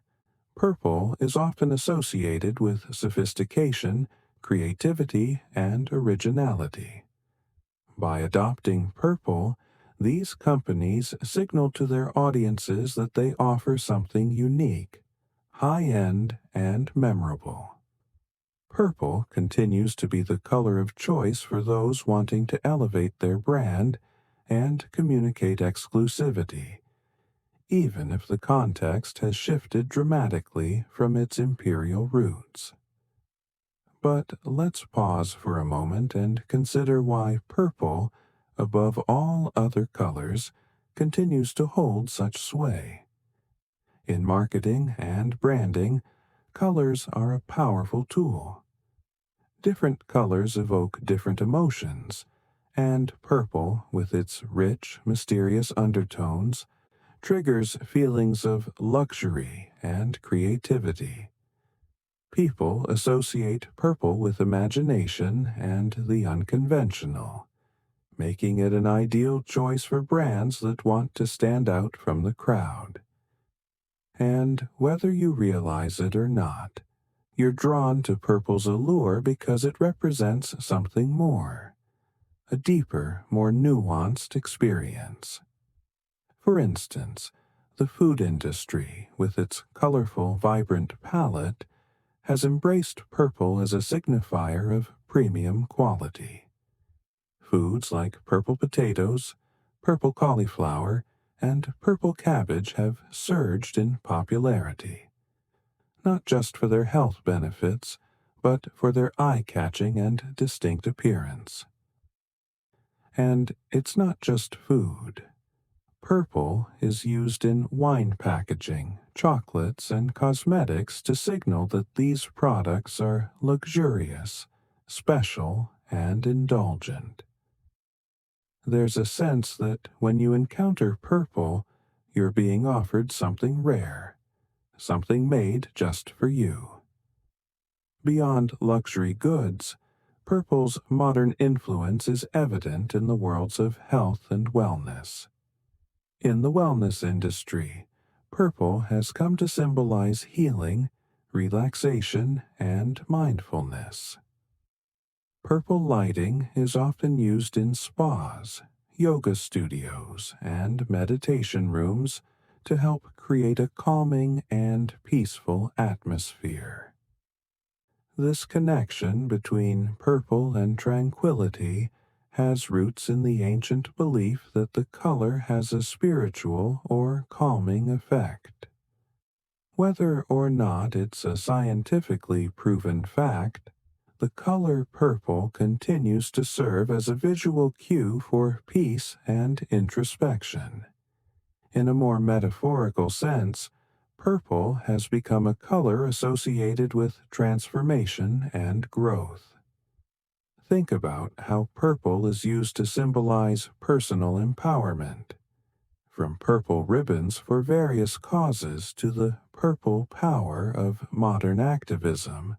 purple is often associated with sophistication, creativity, and originality. By adopting purple, These companies signal to their audiences that they offer something unique, high-end, and memorable. Purple continues to be the color of choice for those wanting to elevate their brand and communicate exclusivity, even if the context has shifted dramatically from its imperial roots. But let's pause for a moment and consider why purple, above all other colors, continues to hold such sway. In marketing and branding, colors are a powerful tool. Different colors evoke different emotions, and purple, with its rich, mysterious undertones, triggers feelings of luxury and creativity. People associate purple with imagination and the unconventional, making it an ideal choice for brands that want to stand out from the crowd. And whether you realize it or not, you're drawn to purple's allure because it represents something more, a deeper, more nuanced experience. For instance, the food industry, with its colorful, vibrant palette, has embraced purple as a signifier of premium quality. Foods like purple potatoes, purple cauliflower, and purple cabbage have surged in popularity, not just for their health benefits, but for their eye-catching and distinct appearance. And it's not just food. Purple is used in wine packaging, chocolates, and cosmetics to signal that these products are luxurious, special, and indulgent. There's a sense that when you encounter purple, you're being offered something rare, something made just for you. Beyond luxury goods, purple's modern influence is evident in the worlds of health and wellness. In the wellness industry, purple has come to symbolize healing, relaxation, and mindfulness. Purple lighting is often used in spas, yoga studios, and meditation rooms to help create a calming and peaceful atmosphere. This connection between purple and tranquility has roots in the ancient belief that the color has a spiritual or calming effect. Whether or not it's a scientifically proven fact, the color purple continues to serve as a visual cue for peace and introspection. In a more metaphorical sense, purple has become a color associated with transformation and growth. Think about how purple is used to symbolize personal empowerment. From purple ribbons for various causes to the purple power of modern activism,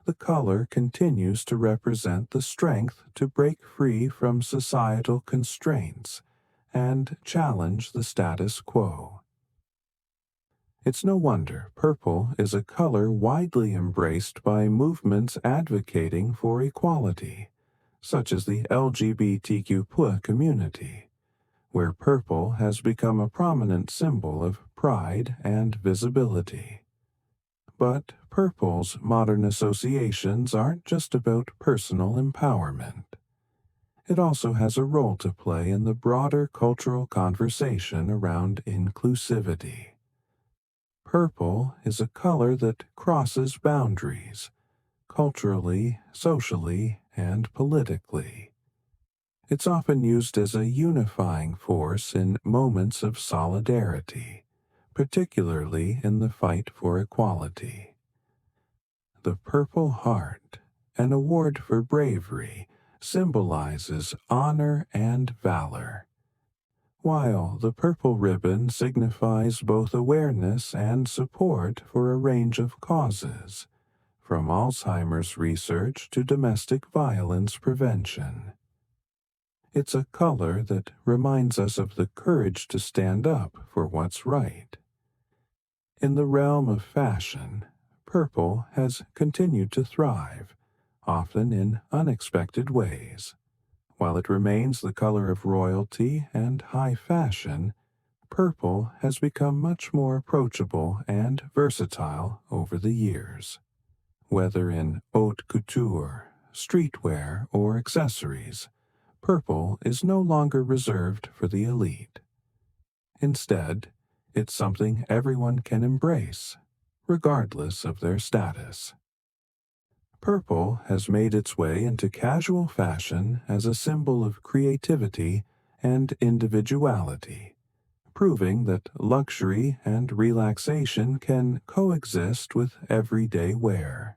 the color continues to represent the strength to break free from societal constraints and challenge the status quo. It's no wonder purple is a color widely embraced by movements advocating for equality, such as the LGBTQ+ community, where purple has become a prominent symbol of pride and visibility. But purple's modern associations aren't just about personal empowerment. It also has a role to play in the broader cultural conversation around inclusivity. Purple is a color that crosses boundaries, culturally, socially, and politically. It's often used as a unifying force in moments of solidarity, particularly in the fight for equality. The Purple Heart, an award for bravery, symbolizes honor and valor, while the purple ribbon signifies both awareness and support for a range of causes, from Alzheimer's research to domestic violence prevention. It's a color that reminds us of the courage to stand up for what's right. In the realm of fashion, purple has continued to thrive, often in unexpected ways. While it remains the color of royalty and high fashion, purple has become much more approachable and versatile over the years. Whether in haute couture, streetwear, or accessories, purple is no longer reserved for the elite. Instead, it's something everyone can embrace, regardless of their status. Purple has made its way into casual fashion as a symbol of creativity and individuality, proving that luxury and relaxation can coexist with everyday wear.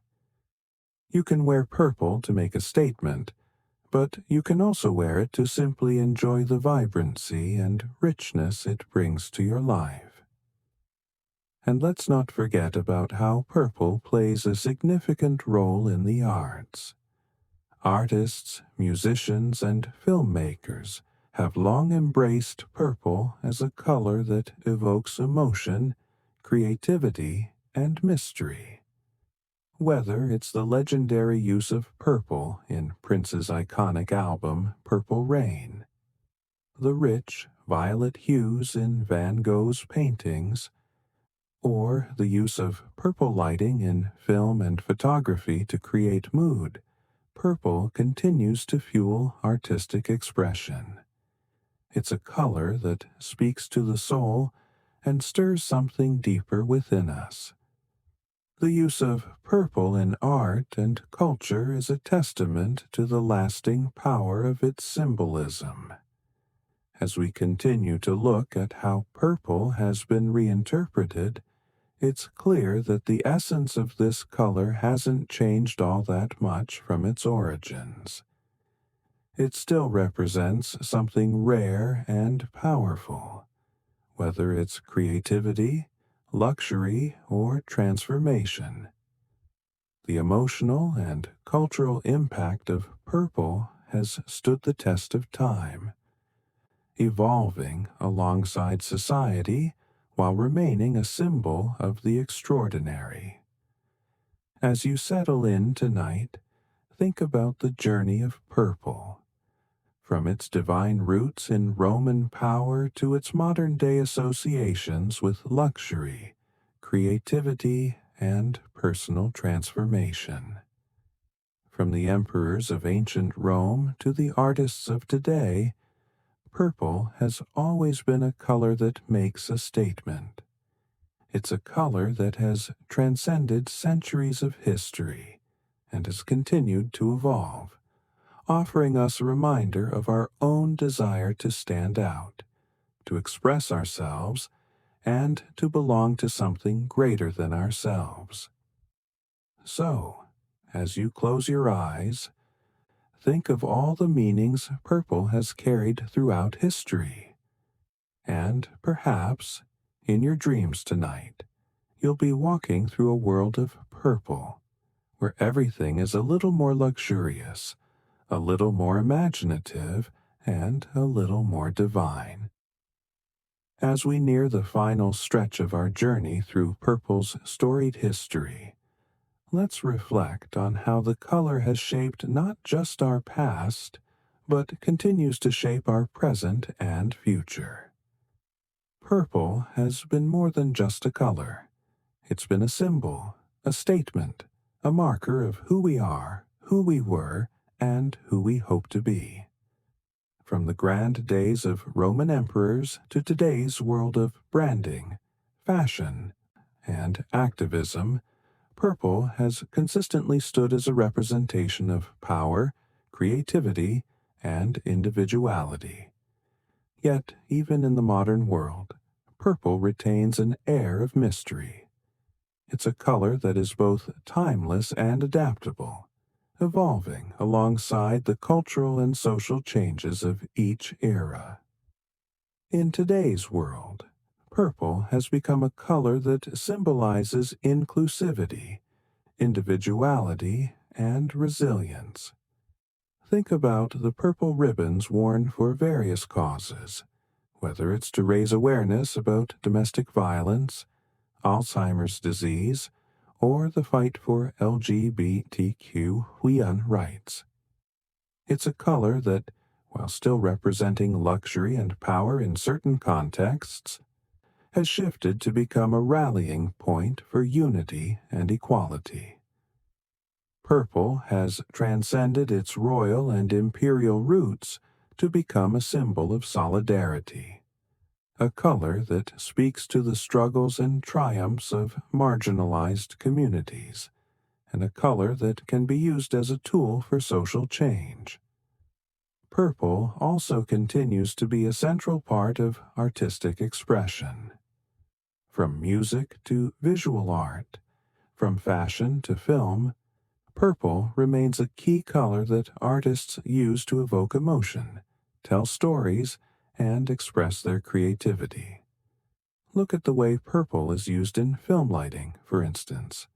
You can wear purple to make a statement, but you can also wear it to simply enjoy the vibrancy and richness it brings to your life. And let's not forget about how purple plays a significant role in the arts. Artists, musicians, and filmmakers have long embraced purple as a color that evokes emotion, creativity, and mystery. Whether it's the legendary use of purple in Prince's iconic album Purple Rain, the rich violet hues in Van Gogh's paintings, or the use of purple lighting in film and photography to create mood, purple continues to fuel artistic expression. It's a color that speaks to the soul and stirs something deeper within us. The use of purple in art and culture is a testament to the lasting power of its symbolism. As we continue to look at how purple has been reinterpreted, it's clear that the essence of this color hasn't changed all that much from its origins. It still represents something rare and powerful, whether it's creativity, luxury, or transformation. The emotional and cultural impact of purple has stood the test of time, evolving alongside society while remaining a symbol of the extraordinary. As you settle in tonight, think about the journey of purple, from its divine roots in Roman power to its modern-day associations with luxury, creativity, and personal transformation. From the emperors of ancient Rome to the artists of today, purple has always been a color that makes a statement. It's a color that has transcended centuries of history and has continued to evolve, offering us a reminder of our own desire to stand out, to express ourselves, and to belong to something greater than ourselves. So, as you close your eyes, think of all the meanings purple has carried throughout history. And perhaps, in your dreams tonight, you'll be walking through a world of purple, where everything is a little more luxurious, a little more imaginative, and a little more divine. As we near the final stretch of our journey through purple's storied history, let's reflect on how the color has shaped not just our past, but continues to shape our present and future. Purple has been more than just a color. It's been a symbol, a statement, a marker of who we are, who we were, and who we hope to be. From the grand days of Roman emperors to today's world of branding, fashion, and activism, purple has consistently stood as a representation of power, creativity, and individuality. Yet, even in the modern world, purple retains an air of mystery. It's a color that is both timeless and adaptable, evolving alongside the cultural and social changes of each era. In today's world, purple has become a color that symbolizes inclusivity, individuality, and resilience. Think about the purple ribbons worn for various causes, whether it's to raise awareness about domestic violence, Alzheimer's disease, or the fight for LGBTQ rights. It's a color that while still representing luxury and power in certain contexts, has shifted to become a rallying point for unity and equality. Purple has transcended its royal and imperial roots to become a symbol of solidarity, a color that speaks to the struggles and triumphs of marginalized communities, and a color that can be used as a tool for social change. Purple also continues to be a central part of artistic expression. From music to visual art, from fashion to film, purple remains a key color that artists use to evoke emotion, tell stories, and express their creativity. Look at the way purple is used in film lighting, for instance.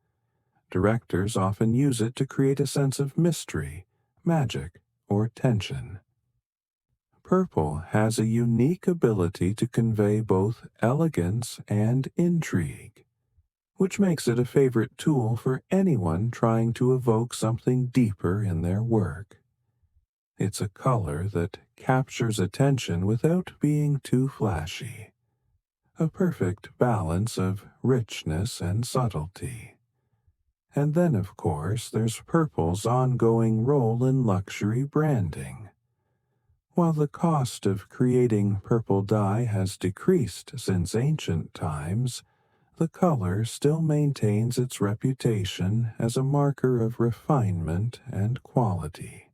Directors often use it to create a sense of mystery, magic, or tension. Purple has a unique ability to convey both elegance and intrigue, which makes it a favorite tool for anyone trying to evoke something deeper in their work. It's a color that captures attention without being too flashy, a perfect balance of richness and subtlety. And then, of course, there's purple's ongoing role in luxury branding. While the cost of creating purple dye has decreased since ancient times, the color still maintains its reputation as a marker of refinement and quality.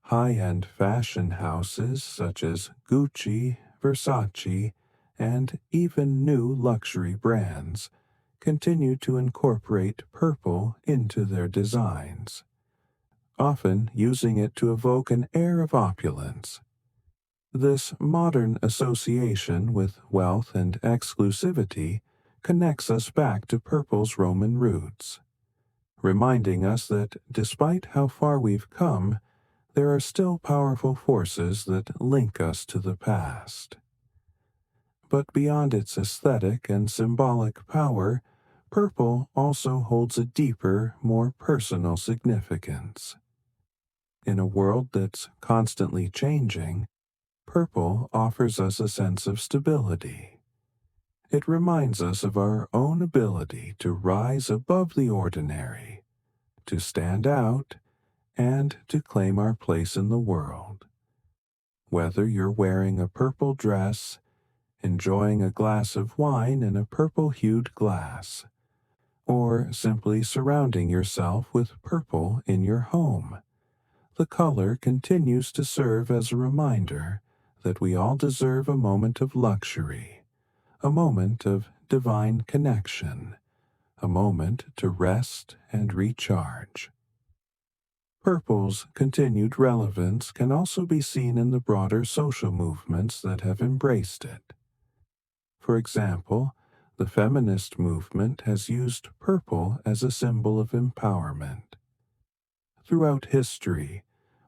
High-end fashion houses such as Gucci, Versace, and even new luxury brands continue to incorporate purple into their designs, often using it to evoke an air of opulence. This modern association with wealth and exclusivity connects us back to purple's Roman roots, reminding us that despite how far we've come, there are still powerful forces that link us to the past. But beyond its aesthetic and symbolic power, purple also holds a deeper, more personal significance. In a world that's constantly changing, purple offers us a sense of stability. It reminds us of our own ability to rise above the ordinary, to stand out, and to claim our place in the world. Whether you're wearing a purple dress, enjoying a glass of wine in a purple-hued glass, or simply surrounding yourself with purple in your home, the color continues to serve as a reminder that we all deserve a moment of luxury, a moment of divine connection, a moment to rest and recharge. Purple's continued relevance can also be seen in the broader social movements that have embraced it. For example, the feminist movement has used purple as a symbol of empowerment. Throughout history,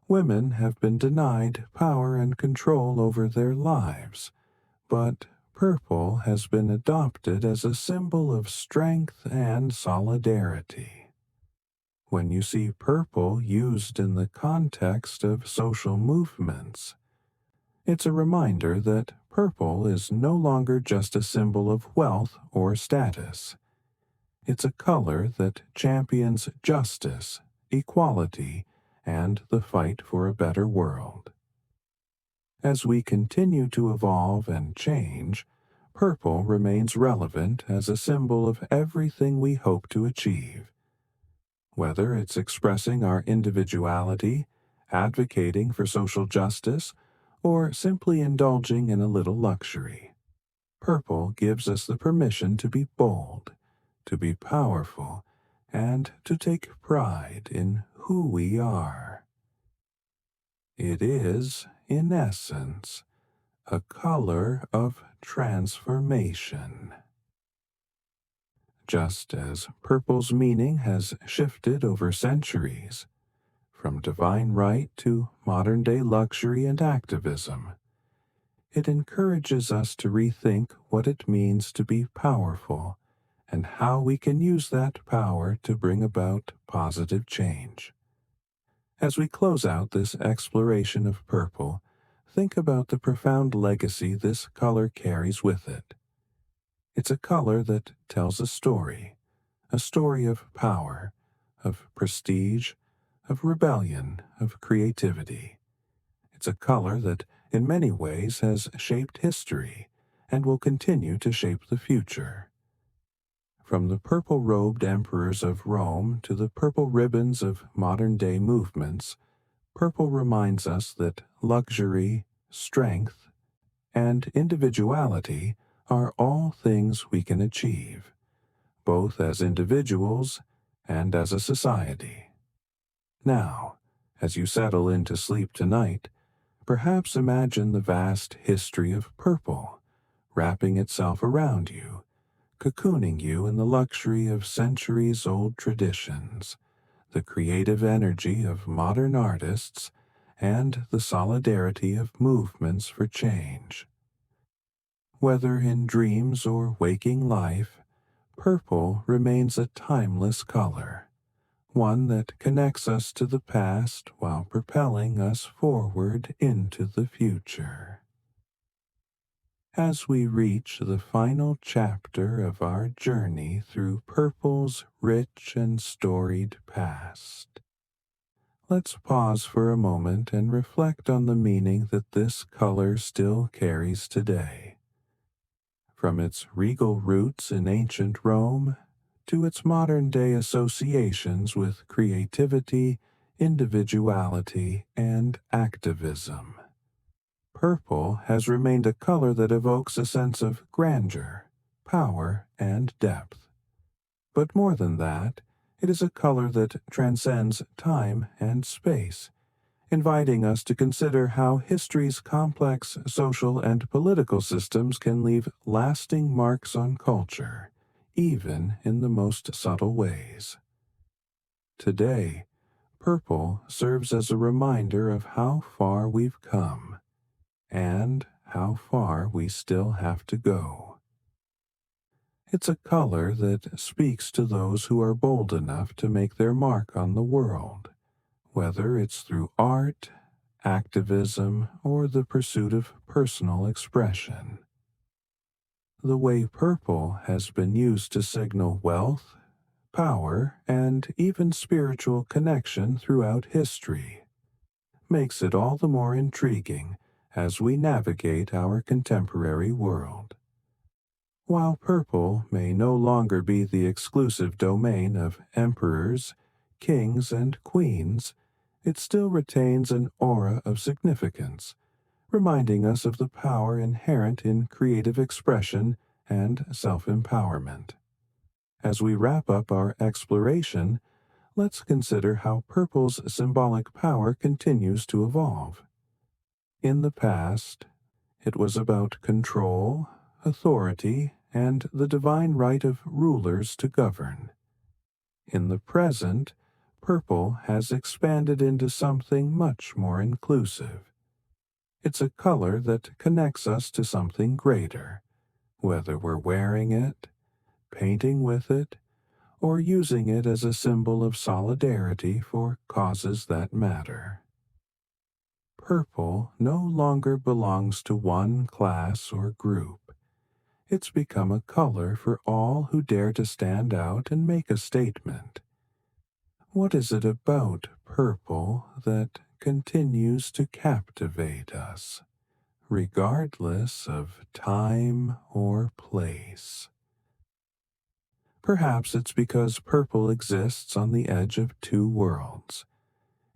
women have been denied power and control over their lives, but purple has been adopted as a symbol of strength and solidarity. When you see purple used in the context of social movements, it's a reminder that purple is no longer just a symbol of wealth or status. It's a color that champions justice, equality, and the fight for a better world. As we continue to evolve and change, purple remains relevant as a symbol of everything we hope to achieve. Whether it's expressing our individuality, advocating for social justice, or simply indulging in a little luxury, purple gives us the permission to be bold, to be powerful, and to take pride in who we are. It is, in essence, a color of transformation. Just as purple's meaning has shifted over centuries, from divine right to modern-day luxury and activism, it encourages us to rethink what it means to be powerful and how we can use that power to bring about positive change. As we close out this exploration of purple, think about the profound legacy this color carries with it. It's a color that tells a story of power, of prestige, of rebellion, of creativity. It's a color that, in many ways, has shaped history and will continue to shape the future. From the purple-robed emperors of Rome to the purple ribbons of modern-day movements, purple reminds us that luxury, strength, and individuality are all things we can achieve, both as individuals and as a society. Now, as you settle into sleep tonight, perhaps imagine the vast history of purple, wrapping itself around you, cocooning you in the luxury of centuries-old traditions, the creative energy of modern artists, and the solidarity of movements for change. Whether in dreams or waking life, purple remains a timeless color, one that connects us to the past while propelling us forward into the future. As we reach the final chapter of our journey through purple's rich and storied past, let's pause for a moment and reflect on the meaning that this color still carries today. From its regal roots in ancient Rome to its modern-day associations with creativity, individuality, and activism, purple has remained a color that evokes a sense of grandeur, power, and depth. But more than that, it is a color that transcends time and space, inviting us to consider how history's complex social and political systems can leave lasting marks on culture, even in the most subtle ways. Today, purple serves as a reminder of how far we've come, and how far we still have to go. It's a color that speaks to those who are bold enough to make their mark on the world, whether it's through art, activism, or the pursuit of personal expression. The way purple has been used to signal wealth, power, and even spiritual connection throughout history makes it all the more intriguing as we navigate our contemporary world. While purple may no longer be the exclusive domain of emperors, kings, and queens, it still retains an aura of significance, reminding us of the power inherent in creative expression and self-empowerment. As we wrap up our exploration, let's consider how purple's symbolic power continues to evolve. In the past, it was about control, authority, and the divine right of rulers to govern. In the present, purple has expanded into something much more inclusive. It's a color that connects us to something greater, whether we're wearing it, painting with it, or using it as a symbol of solidarity for causes that matter. Purple no longer belongs to one class or group. It's become a color for all who dare to stand out and make a statement. What is it about purple that continues to captivate us, regardless of time or place? Perhaps it's because purple exists on the edge of two worlds.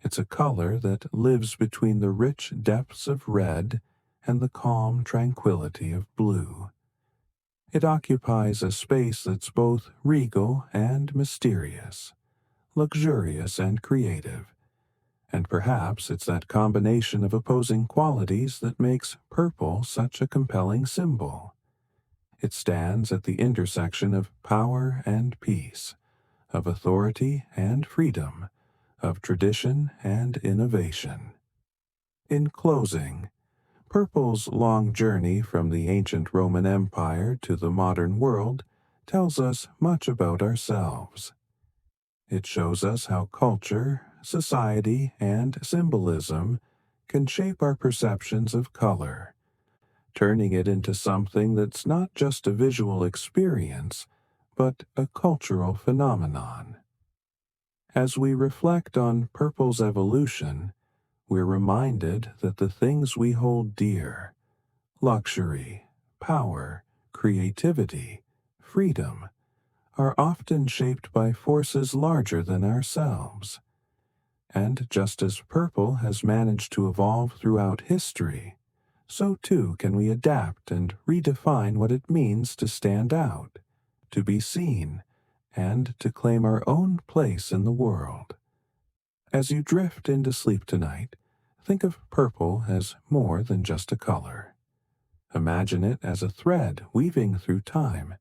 It's a color that lives between the rich depths of red and the calm tranquility of blue. It occupies a space that's both regal and mysterious, luxurious and creative, and perhaps it's that combination of opposing qualities that makes purple such a compelling symbol. It stands at the intersection of power and peace, of authority and freedom, of tradition and innovation. In closing, purple's long journey from the ancient Roman Empire to the modern world tells us much about ourselves. It shows us how culture, society, and symbolism can shape our perceptions of color, turning it into something that's not just a visual experience, but a cultural phenomenon. As we reflect on purple's evolution, we're reminded that the things we hold dear, luxury, power, creativity, freedom, are often shaped by forces larger than ourselves. And just as purple has managed to evolve throughout history, so too can we adapt and redefine what it means to stand out, to be seen, and to claim our own place in the world. As you drift into sleep tonight, think of purple as more than just a color. Imagine it as a thread weaving through time,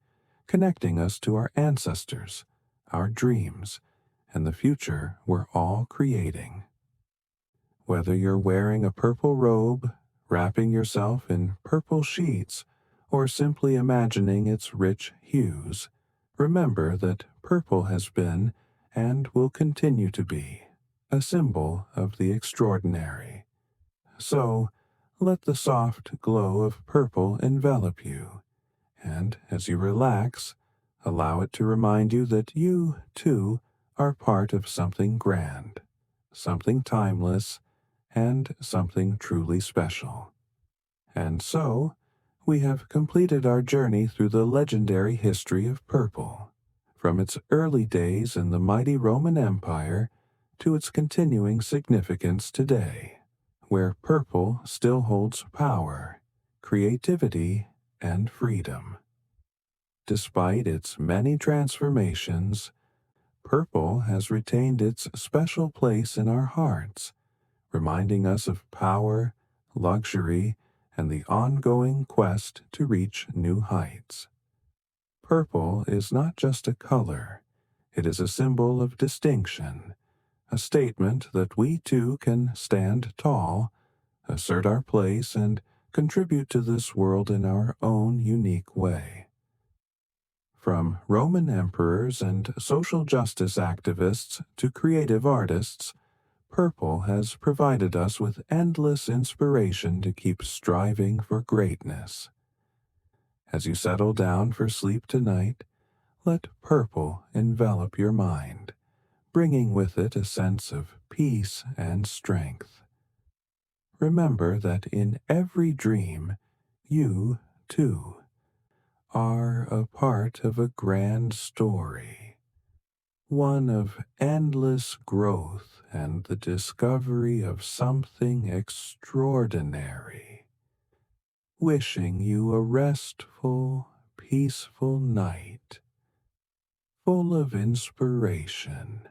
connecting us to our ancestors, our dreams, and the future we're all creating. Whether you're wearing a purple robe, wrapping yourself in purple sheets, or simply imagining its rich hues, remember that purple has been, and will continue to be, a symbol of the extraordinary. So, let the soft glow of purple envelop you, and as you relax, allow it to remind you that you, too, are part of something grand, something timeless, and something truly special. And so, we have completed our journey through the legendary history of purple, from its early days in the mighty Roman Empire to its continuing significance today, where purple still holds power, creativity, and freedom. Despite its many transformations, purple has retained its special place in our hearts, reminding us of power, luxury, and the ongoing quest to reach new heights. Purple is not just a color, it is a symbol of distinction, a statement that we too can stand tall, assert our place, and contribute to this world in our own unique way. From Roman emperors and social justice activists to creative artists, purple has provided us with endless inspiration to keep striving for greatness. As you settle down for sleep tonight, let purple envelop your mind, bringing with it a sense of peace and strength. Remember that in every dream, you, too, are a part of a grand story, one of endless growth and the discovery of something extraordinary. Wishing you a restful, peaceful night, full of inspiration